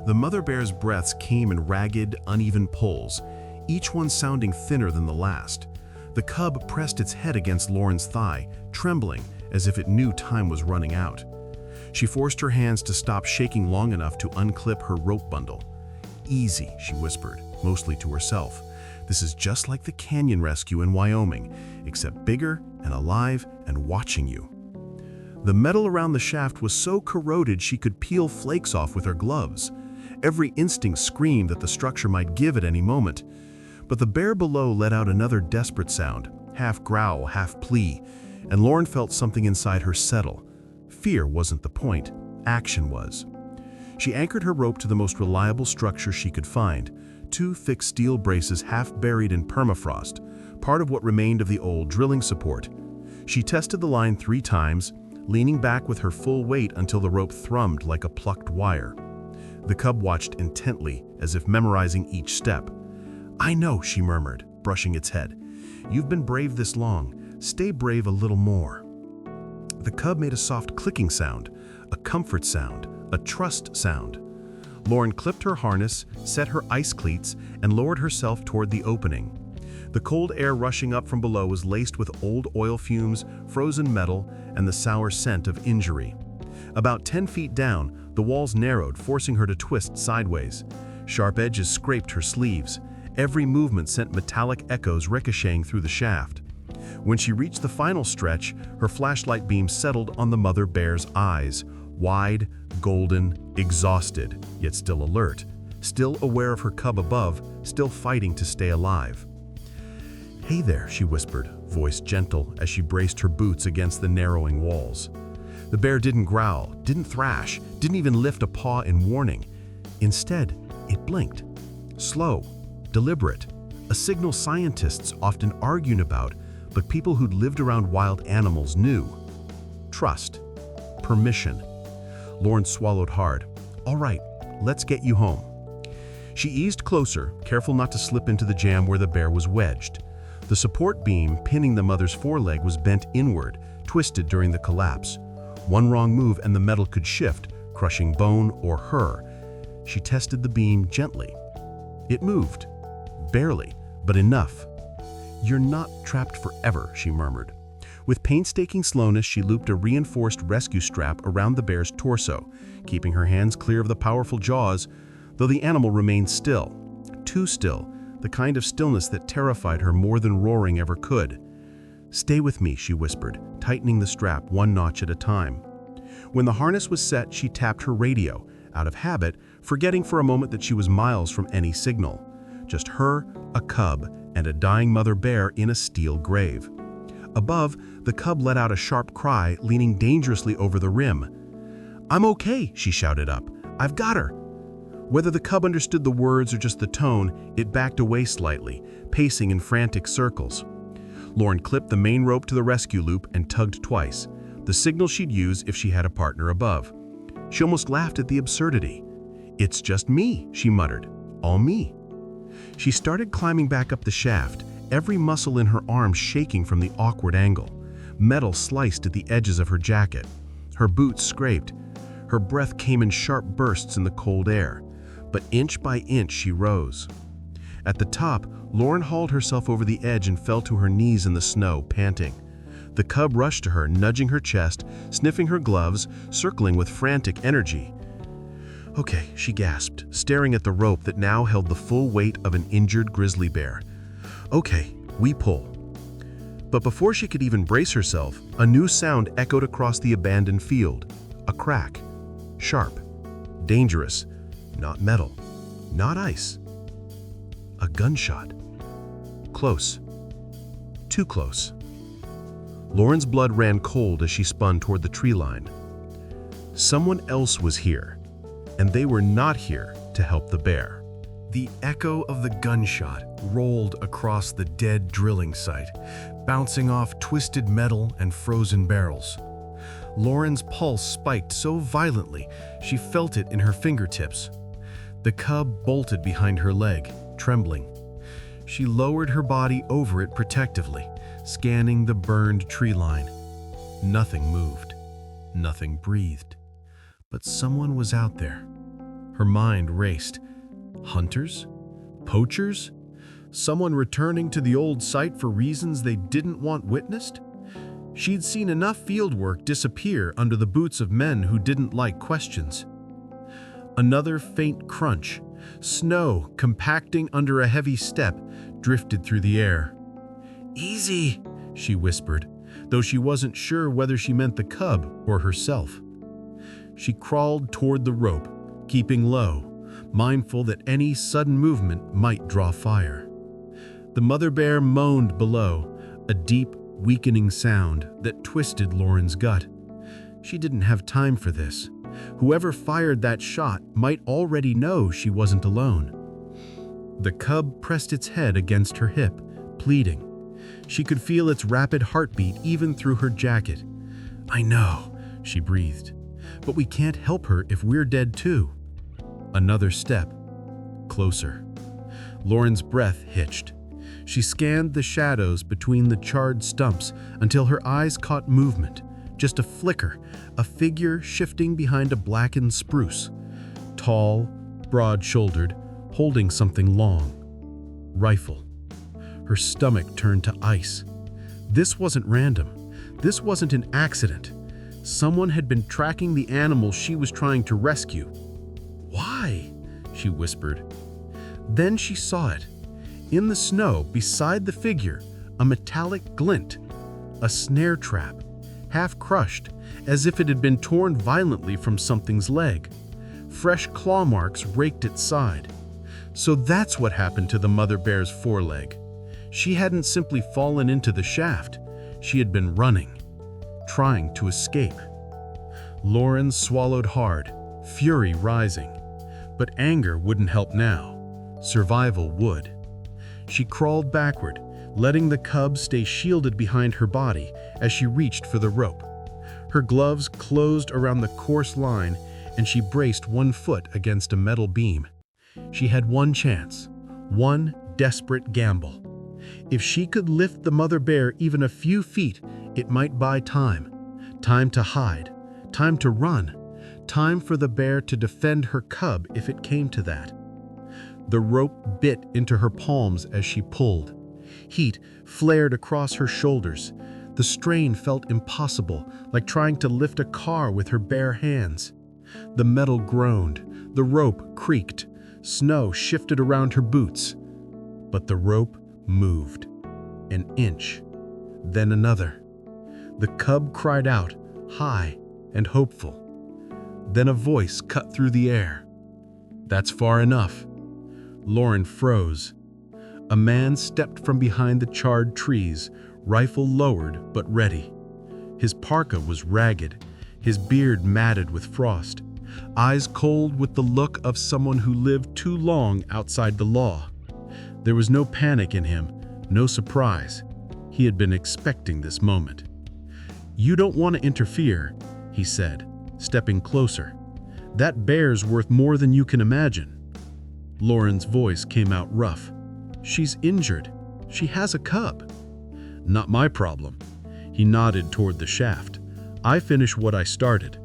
The mother bear's breaths came in ragged, uneven pulls, each one sounding thinner than the last. The cub pressed its head against Lauren's thigh, trembling as if it knew time was running out. She forced her hands to stop shaking long enough to unclip her rope bundle. "Easy," she whispered, mostly to herself. "This is just like the canyon rescue in Wyoming, except bigger and alive and watching you." The metal around the shaft was so corroded she could peel flakes off with her gloves. Every instinct screamed that the structure might give at any moment. But the bear below let out another desperate sound, half growl, half plea, and Lauren felt something inside her settle. Fear wasn't the point, action was. She anchored her rope to the most reliable structure she could find, two thick steel braces half buried in permafrost, part of what remained of the old drilling support. She tested the line 3 times, leaning back with her full weight until the rope thrummed like a plucked wire. The cub watched intently, as if memorizing each step. "I know," she murmured, brushing its head. "You've been brave this long. Stay brave a little more." The cub made a soft clicking sound, a comfort sound, a trust sound. Lauren clipped her harness, set her ice cleats, and lowered herself toward the opening. The cold air rushing up from below was laced with old oil fumes, frozen metal, and the sour scent of injury. About 10 feet down, the walls narrowed, forcing her to twist sideways. Sharp edges scraped her sleeves. Every movement sent metallic echoes ricocheting through the shaft. When she reached the final stretch, her flashlight beam settled on the mother bear's eyes, wide, golden, exhausted, yet still alert, still aware of her cub above, still fighting to stay alive. "Hey there," she whispered, voice gentle as she braced her boots against the narrowing walls. The bear didn't growl, didn't thrash, didn't even lift a paw in warning. Instead, it blinked. Slow, deliberate, a signal scientists often argued about, but people who'd lived around wild animals knew. Trust. Permission. Lauren swallowed hard. "All right, let's get you home." She eased closer, careful not to slip into the jam where the bear was wedged. The support beam pinning the mother's foreleg was bent inward, twisted during the collapse. One wrong move and the metal could shift, crushing bone or her. She tested the beam gently. It moved. Barely, but enough. "You're not trapped forever," she murmured. With painstaking slowness, she looped a reinforced rescue strap around the bear's torso, keeping her hands clear of the powerful jaws, though the animal remained still. Too still, the kind of stillness that terrified her more than roaring ever could. "Stay with me," she whispered, tightening the strap one notch at a time. When the harness was set, she tapped her radio, out of habit, forgetting for a moment that she was miles from any signal. Just her, a cub, and a dying mother bear in a steel grave. Above, the cub let out a sharp cry, leaning dangerously over the rim. "I'm okay," she shouted up. "I've got her." Whether the cub understood the words or just the tone, it backed away slightly, pacing in frantic circles. Lauren clipped the main rope to the rescue loop and tugged twice, the signal she'd use if she had a partner above. She almost laughed at the absurdity. "It's just me," she muttered. "All me." She started climbing back up the shaft, every muscle in her arm shaking from the awkward angle. Metal sliced at the edges of her jacket. Her boots scraped. Her breath came in sharp bursts in the cold air. But inch by inch she rose. At the top, Lauren hauled herself over the edge and fell to her knees in the snow, panting. The cub rushed to her, nudging her chest, sniffing her gloves, circling with frantic energy. "Okay," she gasped, staring at the rope that now held the full weight of an injured grizzly bear. "Okay, we pull." But before she could even brace herself, a new sound echoed across the abandoned field. A crack. Sharp. Dangerous. Not metal. Not ice. A gunshot. Close. Too close. Lauren's blood ran cold as she spun toward the tree line. Someone else was here, and they were not here to help the bear. The echo of the gunshot rolled across the dead drilling site, bouncing off twisted metal and frozen barrels. Lauren's pulse spiked so violently she felt it in her fingertips. The cub bolted behind her leg, trembling. She lowered her body over it protectively, scanning the burned tree line. Nothing moved. Nothing breathed. But someone was out there. Her mind raced. Hunters? Poachers? Someone returning to the old site for reasons they didn't want witnessed? She'd seen enough fieldwork disappear under the boots of men who didn't like questions. Another faint crunch. Snow, compacting under a heavy step, drifted through the air. "Easy," she whispered, though she wasn't sure whether she meant the cub or herself. She crawled toward the rope, keeping low, mindful that any sudden movement might draw fire. The mother bear moaned below, a deep, weakening sound that twisted Lauren's gut. She didn't have time for this. Whoever fired that shot might already know she wasn't alone. The cub pressed its head against her hip, pleading. She could feel its rapid heartbeat even through her jacket. "I know," she breathed, "but we can't help her if we're dead too." Another step. Closer. Lauren's breath hitched. She scanned the shadows between the charred stumps until her eyes caught movement. Just a flicker, a figure shifting behind a blackened spruce. Tall, broad-shouldered, holding something long. Rifle. Her stomach turned to ice. This wasn't random. This wasn't an accident. Someone had been tracking the animal she was trying to rescue. "Why?" she whispered. Then she saw it. In the snow, beside the figure, a metallic glint. A snare trap. Half crushed, as if it had been torn violently from something's leg. Fresh claw marks raked its side. So that's what happened to the mother bear's foreleg. She hadn't simply fallen into the shaft. She had been running, trying to escape. Lauren swallowed hard, fury rising. But anger wouldn't help now. Survival would. She crawled backward, letting the cub stay shielded behind her body as she reached for the rope. Her gloves closed around the coarse line, and she braced one foot against a metal beam. She had one chance, one desperate gamble. If she could lift the mother bear even a few feet, it might buy time. Time to hide, time to run, time for the bear to defend her cub if it came to that. The rope bit into her palms as she pulled. Heat flared across her shoulders. The strain felt impossible, like trying to lift a car with her bare hands. The metal groaned. The rope creaked. Snow shifted around her boots. But the rope moved. An inch. Then another. The cub cried out, high and hopeful. Then a voice cut through the air. "That's far enough." Lauren froze. A man stepped from behind the charred trees, rifle lowered but ready. His parka was ragged, his beard matted with frost, eyes cold with the look of someone who lived too long outside the law. There was no panic in him, no surprise. He had been expecting this moment. "You don't want to interfere," he said, stepping closer. "That bear's worth more than you can imagine." Lauren's voice came out rough. "She's injured. She has a cub." "Not my problem." He nodded toward the shaft. "I finish what I started."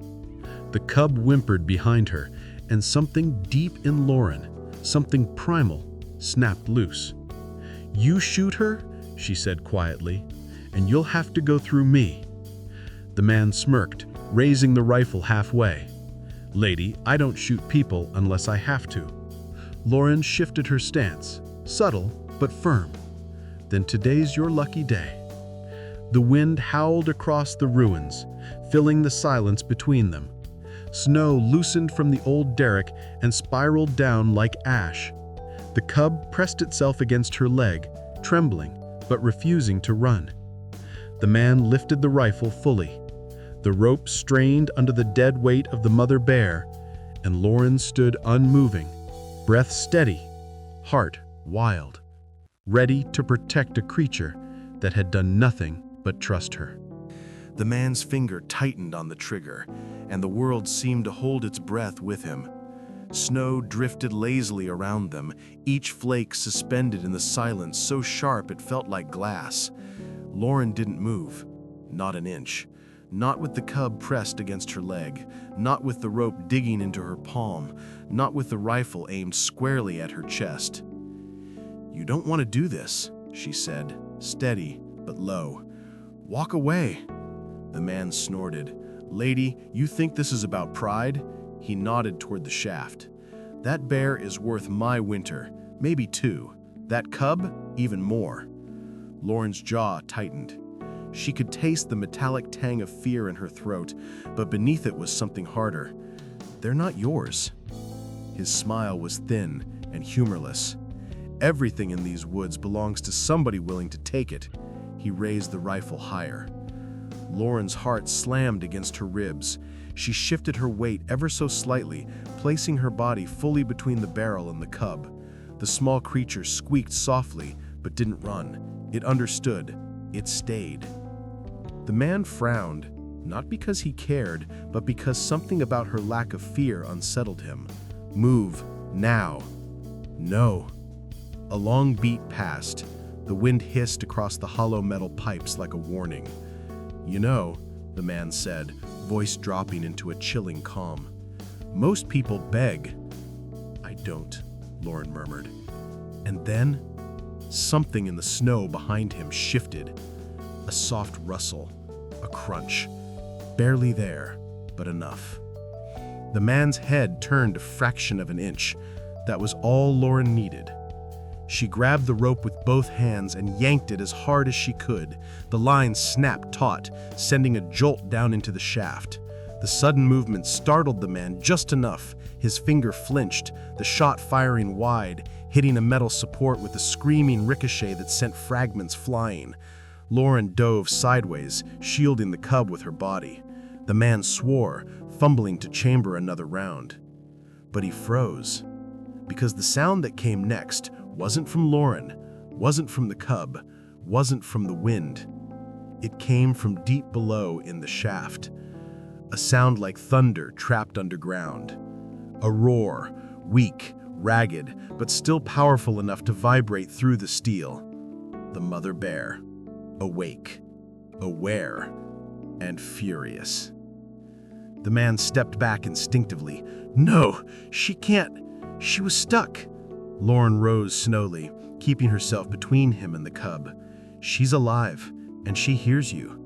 The cub whimpered behind her, and something deep in Lauren, something primal, snapped loose. "You shoot her," she said quietly, "and you'll have to go through me." The man smirked, raising the rifle halfway. "Lady, I don't shoot people unless I have to." Lauren shifted her stance, subtle but firm. "Then today's your lucky day." The wind howled across the ruins, filling the silence between them. Snow loosened from the old derrick and spiraled down like ash. The cub pressed itself against her leg, trembling, but refusing to run. The man lifted the rifle fully. The rope strained under the dead weight of the mother bear, and Lauren stood unmoving, breath steady, heart wild, ready to protect a creature that had done nothing but trust her. The man's finger tightened on the trigger, and the world seemed to hold its breath with him. Snow drifted lazily around them, each flake suspended in the silence so sharp it felt like glass. Lauren didn't move, not an inch. Not with the cub pressed against her leg, not with the rope digging into her palm, not with the rifle aimed squarely at her chest. "You don't want to do this," she said, steady but low. "Walk away." The man snorted. "Lady, you think this is about pride?" He nodded toward the shaft. "That bear is worth my winter, maybe two. That cub, even more." Lauren's jaw tightened. She could taste the metallic tang of fear in her throat, but beneath it was something harder. "They're not yours." His smile was thin and humorless. "Everything in these woods belongs to somebody willing to take it." He raised the rifle higher. Lauren's heart slammed against her ribs. She shifted her weight ever so slightly, placing her body fully between the barrel and the cub. The small creature squeaked softly, but didn't run. It understood. It stayed. The man frowned, not because he cared, but because something about her lack of fear unsettled him. "Move, now." "No." A long beat passed. The wind hissed across the hollow metal pipes like a warning. "You know," the man said, voice dropping into a chilling calm, "most people beg." "I don't," Lauren murmured. And then, something in the snow behind him shifted. A soft rustle, a crunch. Barely there, but enough. The man's head turned a fraction of an inch. That was all Lauren needed. She grabbed the rope with both hands and yanked it as hard as she could. The line snapped taut, sending a jolt down into the shaft. The sudden movement startled the man just enough. His finger flinched, the shot firing wide, hitting a metal support with a screaming ricochet that sent fragments flying. Lauren dove sideways, shielding the cub with her body. The man swore, fumbling to chamber another round. But he froze, because the sound that came next wasn't from Lauren, wasn't from the cub, wasn't from the wind. It came from deep below in the shaft. A sound like thunder trapped underground. A roar, weak, ragged, but still powerful enough to vibrate through the steel. The mother bear, awake, aware, and furious. The man stepped back instinctively. "No, she can't. She was stuck." Lauren rose slowly, keeping herself between him and the cub. "She's alive, and she hears you."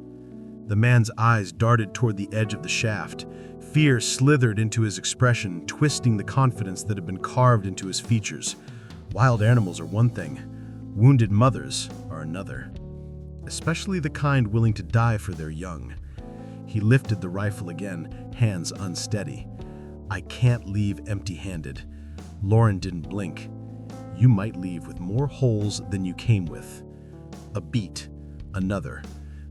The man's eyes darted toward the edge of the shaft. Fear slithered into his expression, twisting the confidence that had been carved into his features. Wild animals are one thing, wounded mothers are another. Especially the kind willing to die for their young. He lifted the rifle again, hands unsteady. "I can't leave empty-handed." Lauren didn't blink. "You might leave with more holes than you came with." A beat, another.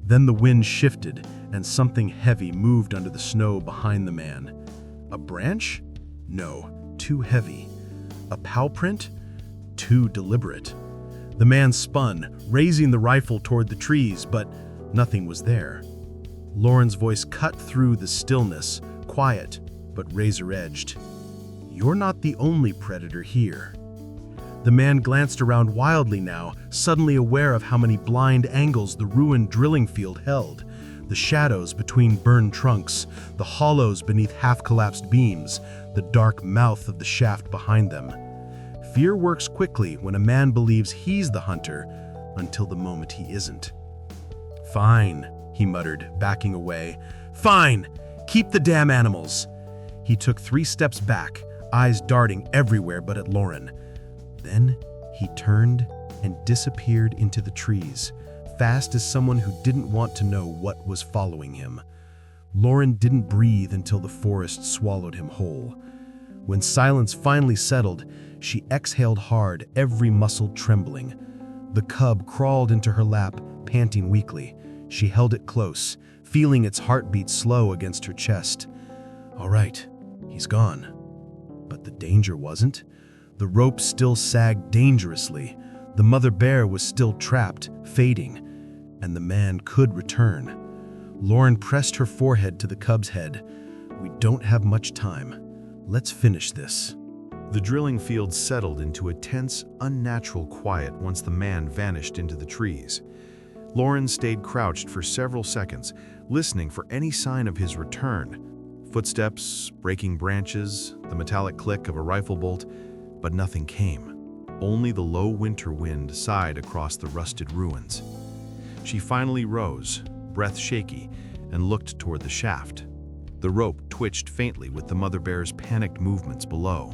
Then the wind shifted, and something heavy moved under the snow behind the man. A branch? No, too heavy. A paw print? Too deliberate. The man spun, raising the rifle toward the trees, but nothing was there. Lauren's voice cut through the stillness, quiet, but razor-edged. "You're not the only predator here." The man glanced around wildly now, suddenly aware of how many blind angles the ruined drilling field held. The shadows between burned trunks, the hollows beneath half-collapsed beams, the dark mouth of the shaft behind them. Fear works quickly when a man believes he's the hunter, until the moment he isn't. "Fine," he muttered, backing away. "Fine! Keep the damn animals!" He took 3 steps back, eyes darting everywhere but at Lauren. Then he turned and disappeared into the trees, fast as someone who didn't want to know what was following him. Lauren didn't breathe until the forest swallowed him whole. When silence finally settled, she exhaled hard, every muscle trembling. The cub crawled into her lap, panting weakly. She held it close, feeling its heartbeat slow against her chest. All right, he's gone. But the danger wasn't. The rope still sagged dangerously. The mother bear was still trapped, fading, and the man could return. Lauren pressed her forehead to the cub's head. "We don't have much time. Let's finish this." The drilling field settled into a tense, unnatural quiet once the man vanished into the trees. Lauren stayed crouched for several seconds, listening for any sign of his return. Footsteps, breaking branches, the metallic click of a rifle bolt, but nothing came. Only the low winter wind sighed across the rusted ruins. She finally rose, breath shaky, and looked toward the shaft. The rope twitched faintly with the mother bear's panicked movements below.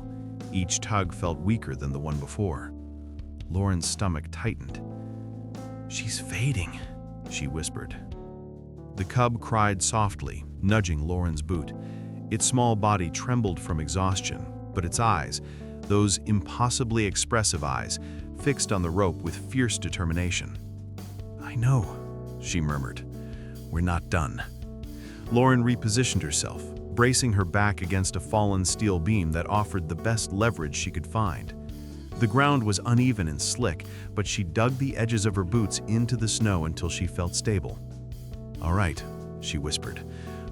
Each tug felt weaker than the one before. Lauren's stomach tightened. "She's fading," she whispered. The cub cried softly, nudging Lauren's boot. Its small body trembled from exhaustion, but its eyes, those impossibly expressive eyes, fixed on the rope with fierce determination. "I know," she murmured. "We're not done." Lauren repositioned herself, bracing her back against a fallen steel beam that offered the best leverage she could find. The ground was uneven and slick, but she dug the edges of her boots into the snow until she felt stable. "All right," she whispered.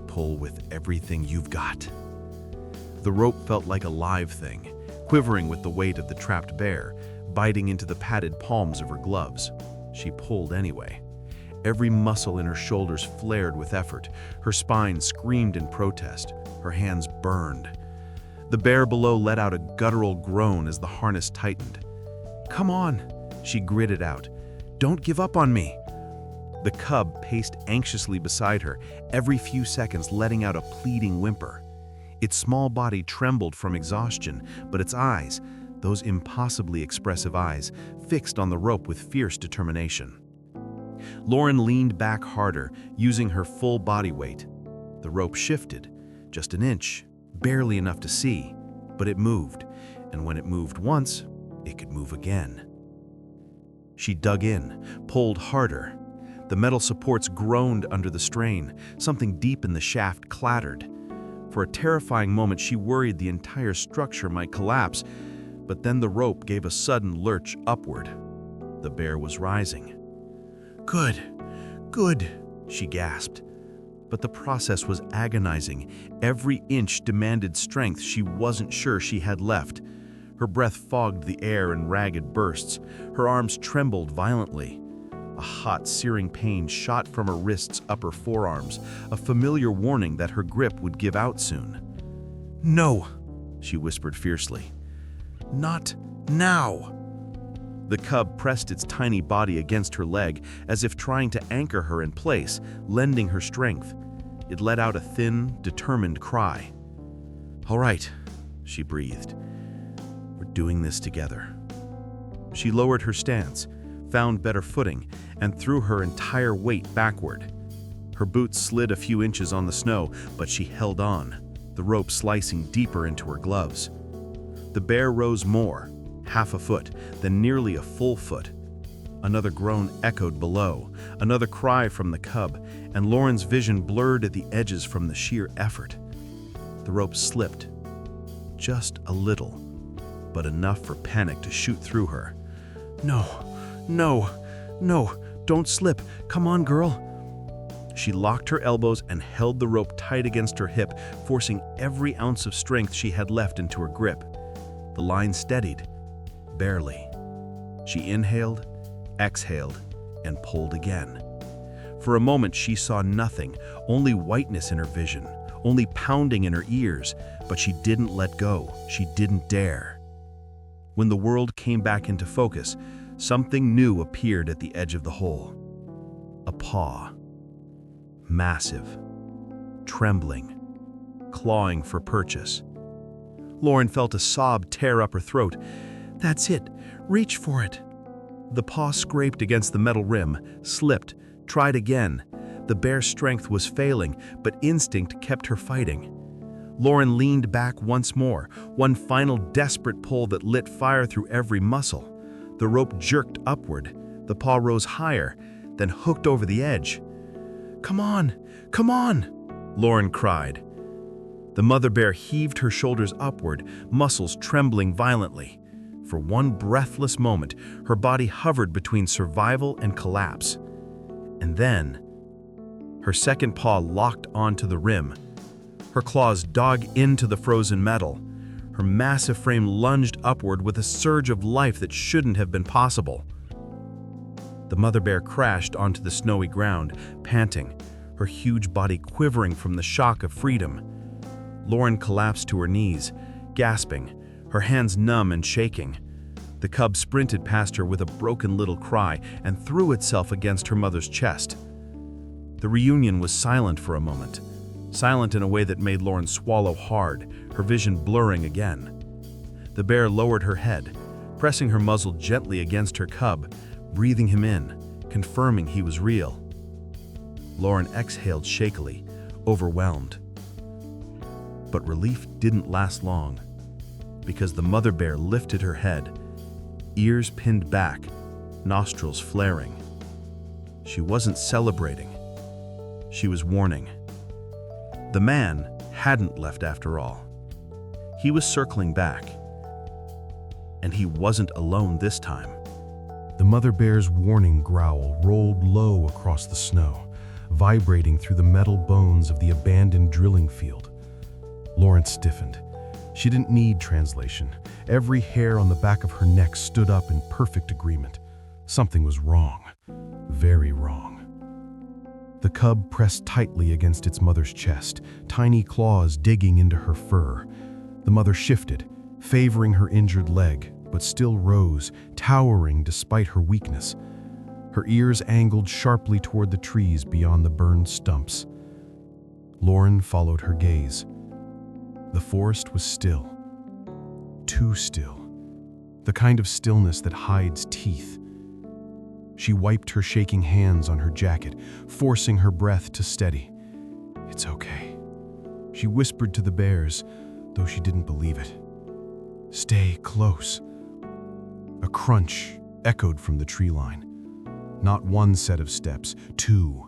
"Pull with everything you've got." The rope felt like a live thing, quivering with the weight of the trapped bear, biting into the padded palms of her gloves. She pulled anyway. Every muscle in her shoulders flared with effort. Her spine screamed in protest. Her hands burned. The bear below let out a guttural groan as the harness tightened. "Come on," she gritted out. "Don't give up on me." The cub paced anxiously beside her, every few seconds letting out a pleading whimper. Its small body trembled from exhaustion, but its eyes, those impossibly expressive eyes, fixed on the rope with fierce determination. Lauren leaned back harder, using her full body weight. The rope shifted, just an inch, barely enough to see, but it moved, and when it moved once, it could move again. She dug in, pulled harder. The metal supports groaned under the strain. Something deep in the shaft clattered. For a terrifying moment, she worried the entire structure might collapse, but then the rope gave a sudden lurch upward. The bear was rising. "Good, good," she gasped. But the process was agonizing. Every inch demanded strength she wasn't sure she had left. Her breath fogged the air in ragged bursts. Her arms trembled violently. A hot, searing pain shot from her wrists up her forearms, a familiar warning that her grip would give out soon. "No," she whispered fiercely. "Not now." The cub pressed its tiny body against her leg, as if trying to anchor her in place, lending her strength. It let out a thin, determined cry. "All right," she breathed. "We're doing this together." She lowered her stance, found better footing, and threw her entire weight backward. Her boots slid a few inches on the snow, but she held on, the rope slicing deeper into her gloves. The bear rose more, half a foot, then nearly a full foot. Another groan echoed below, another cry from the cub, and Lauren's vision blurred at the edges from the sheer effort. The rope slipped, just a little, but enough for panic to shoot through her. "No, no, no, don't slip. Come on, girl." She locked her elbows and held the rope tight against her hip, forcing every ounce of strength she had left into her grip. The line steadied, barely. She inhaled, exhaled, and pulled again. For a moment she saw nothing, only whiteness in her vision, only pounding in her ears, but she didn't let go. She didn't dare. When the world came back into focus, something new appeared at the edge of the hole. A paw. Massive. Trembling. Clawing for purchase. Lauren felt a sob tear up her throat. "That's it. Reach for it." The paw scraped against the metal rim, slipped, tried again. The bear's strength was failing, but instinct kept her fighting. Lauren leaned back once more, one final desperate pull that lit fire through every muscle. The rope jerked upward. The paw rose higher, then hooked over the edge. "Come on! Come on!" Lauren cried. The mother bear heaved her shoulders upward, muscles trembling violently. For one breathless moment, her body hovered between survival and collapse. And then, her second paw locked onto the rim. Her claws dug into the frozen metal. Her massive frame lunged upward with a surge of life that shouldn't have been possible. The mother bear crashed onto the snowy ground, panting, her huge body quivering from the shock of freedom. Lauren collapsed to her knees, gasping, her hands numb and shaking. The cub sprinted past her with a broken little cry and threw itself against her mother's chest. The reunion was silent for a moment, silent in a way that made Lauren swallow hard, her vision blurring again. The bear lowered her head, pressing her muzzle gently against her cub, breathing him in, confirming he was real. Lauren exhaled shakily, overwhelmed. But relief didn't last long, because the mother bear lifted her head, ears pinned back, nostrils flaring. She wasn't celebrating. She was warning. The man hadn't left after all. He was circling back. And he wasn't alone this time. The mother bear's warning growl rolled low across the snow, vibrating through the metal bones of the abandoned drilling field. Lauren stiffened. She didn't need translation. Every hair on the back of her neck stood up in perfect agreement. Something was wrong. Very wrong. The cub pressed tightly against its mother's chest, tiny claws digging into her fur. The mother shifted, favoring her injured leg, but still rose, towering despite her weakness. Her ears angled sharply toward the trees beyond the burned stumps. Lauren followed her gaze. The forest was still. Too still. The kind of stillness that hides teeth. She wiped her shaking hands on her jacket, forcing her breath to steady. "It's okay," she whispered to the bears, though she didn't believe it. "Stay close." A crunch echoed from the tree line. Not one set of steps, two.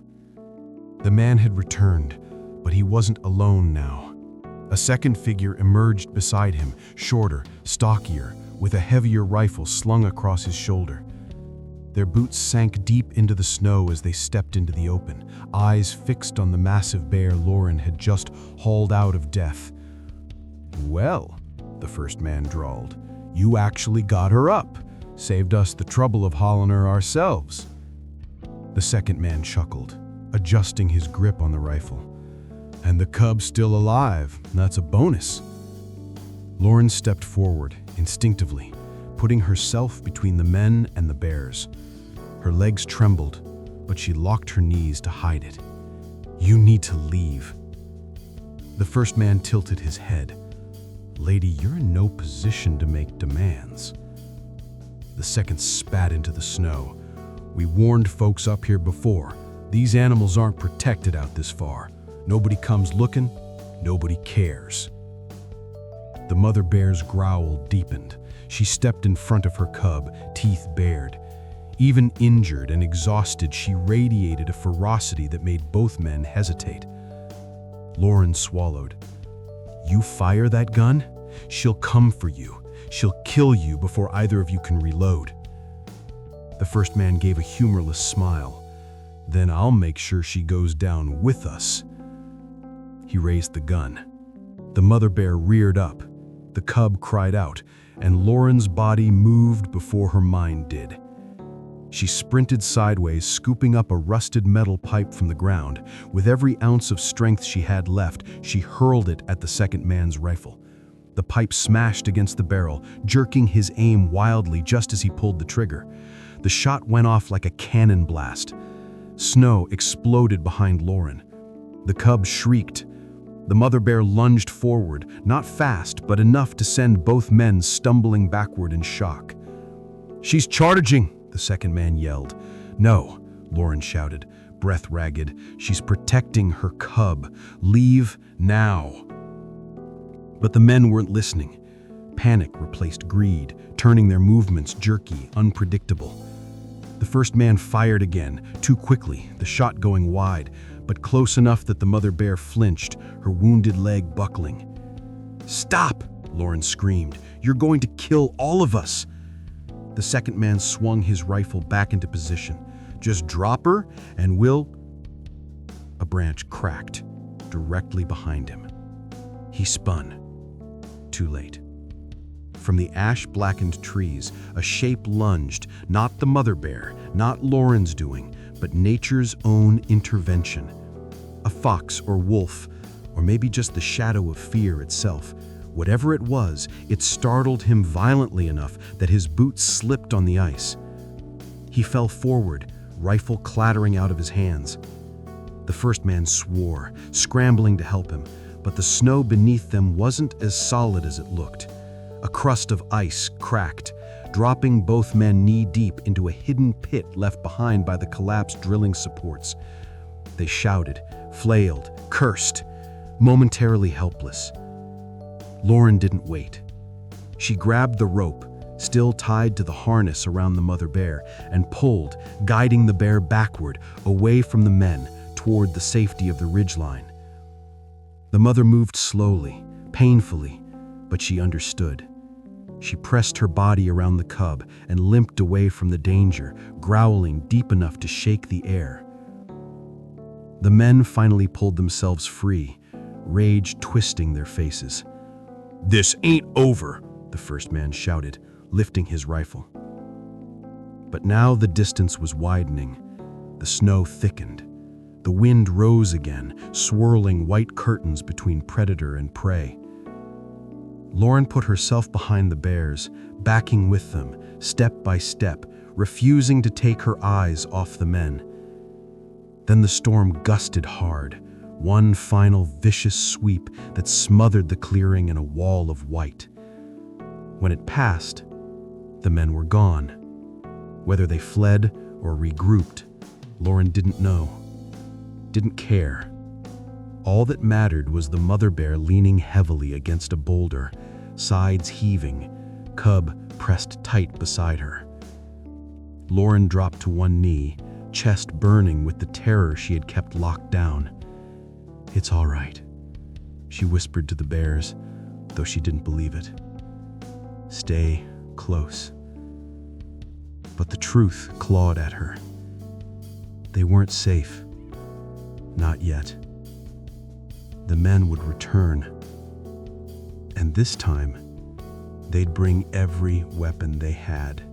The man had returned, but he wasn't alone now. A second figure emerged beside him, shorter, stockier, with a heavier rifle slung across his shoulder. Their boots sank deep into the snow as they stepped into the open, eyes fixed on the massive bear Lauren had just hauled out of death. "Well," the first man drawled, "you actually got her up. Saved us the trouble of hauling her ourselves." The second man chuckled, adjusting his grip on the rifle. "And the cub's still alive. That's a bonus." Lauren stepped forward, instinctively, putting herself between the men and the bears. Her legs trembled, but she locked her knees to hide it. "You need to leave." The first man tilted his head. "Lady, you're in no position to make demands." The second spat into the snow. "We warned folks up here before. These animals aren't protected out this far. Nobody comes looking, nobody cares." The mother bear's growl deepened. She stepped in front of her cub, teeth bared. Even injured and exhausted, she radiated a ferocity that made both men hesitate. Lauren swallowed. "You fire that gun? She'll come for you. She'll kill you before either of you can reload." The first man gave a humorless smile. "Then I'll make sure she goes down with us." He raised the gun. The mother bear reared up. The cub cried out, and Lauren's body moved before her mind did. She sprinted sideways, scooping up a rusted metal pipe from the ground. With every ounce of strength she had left, she hurled it at the second man's rifle. The pipe smashed against the barrel, jerking his aim wildly just as he pulled the trigger. The shot went off like a cannon blast. Snow exploded behind Lauren. The cub shrieked. The mother bear lunged forward, not fast, but enough to send both men stumbling backward in shock. "She's charging!" the second man yelled. "No," Lauren shouted, breath ragged. "She's protecting her cub. Leave now." But the men weren't listening. Panic replaced greed, turning their movements jerky, unpredictable. The first man fired again, too quickly, the shot going wide, but close enough that the mother bear flinched, her wounded leg buckling. "Stop!" Lauren screamed. "You're going to kill all of us!" The second man swung his rifle back into position. "Just drop her, and we'll—" A branch cracked directly behind him. He spun. Too late. From the ash-blackened trees, a shape lunged, not the mother bear, not Lauren's doing, but nature's own intervention. A fox or wolf, or maybe just the shadow of fear itself. Whatever it was, it startled him violently enough that his boots slipped on the ice. He fell forward, rifle clattering out of his hands. The first man swore, scrambling to help him, but the snow beneath them wasn't as solid as it looked. A crust of ice cracked, dropping both men knee-deep into a hidden pit left behind by the collapsed drilling supports. They shouted, flailed, cursed, momentarily helpless. Lauren didn't wait. She grabbed the rope, still tied to the harness around the mother bear, and pulled, guiding the bear backward, away from the men, toward the safety of the ridgeline. The mother moved slowly, painfully, but she understood. She pressed her body around the cub and limped away from the danger, growling deep enough to shake the air. The men finally pulled themselves free, rage twisting their faces. "This ain't over," the first man shouted, lifting his rifle. But now the distance was widening. The snow thickened. The wind rose again, swirling white curtains between predator and prey. Lauren put herself behind the bears, backing with them, step by step, refusing to take her eyes off the men. Then the storm gusted hard, one final vicious sweep that smothered the clearing in a wall of white. When it passed, the men were gone. Whether they fled or regrouped, Lauren didn't know, didn't care. All that mattered was the mother bear leaning heavily against a boulder, sides heaving, cub pressed tight beside her. Lauren dropped to one knee, chest burning with the terror she had kept locked down. "It's all right," she whispered to the bears, though she didn't believe it. "Stay close." But the truth clawed at her. They weren't safe. Not yet. The men would return. And this time, they'd bring every weapon they had.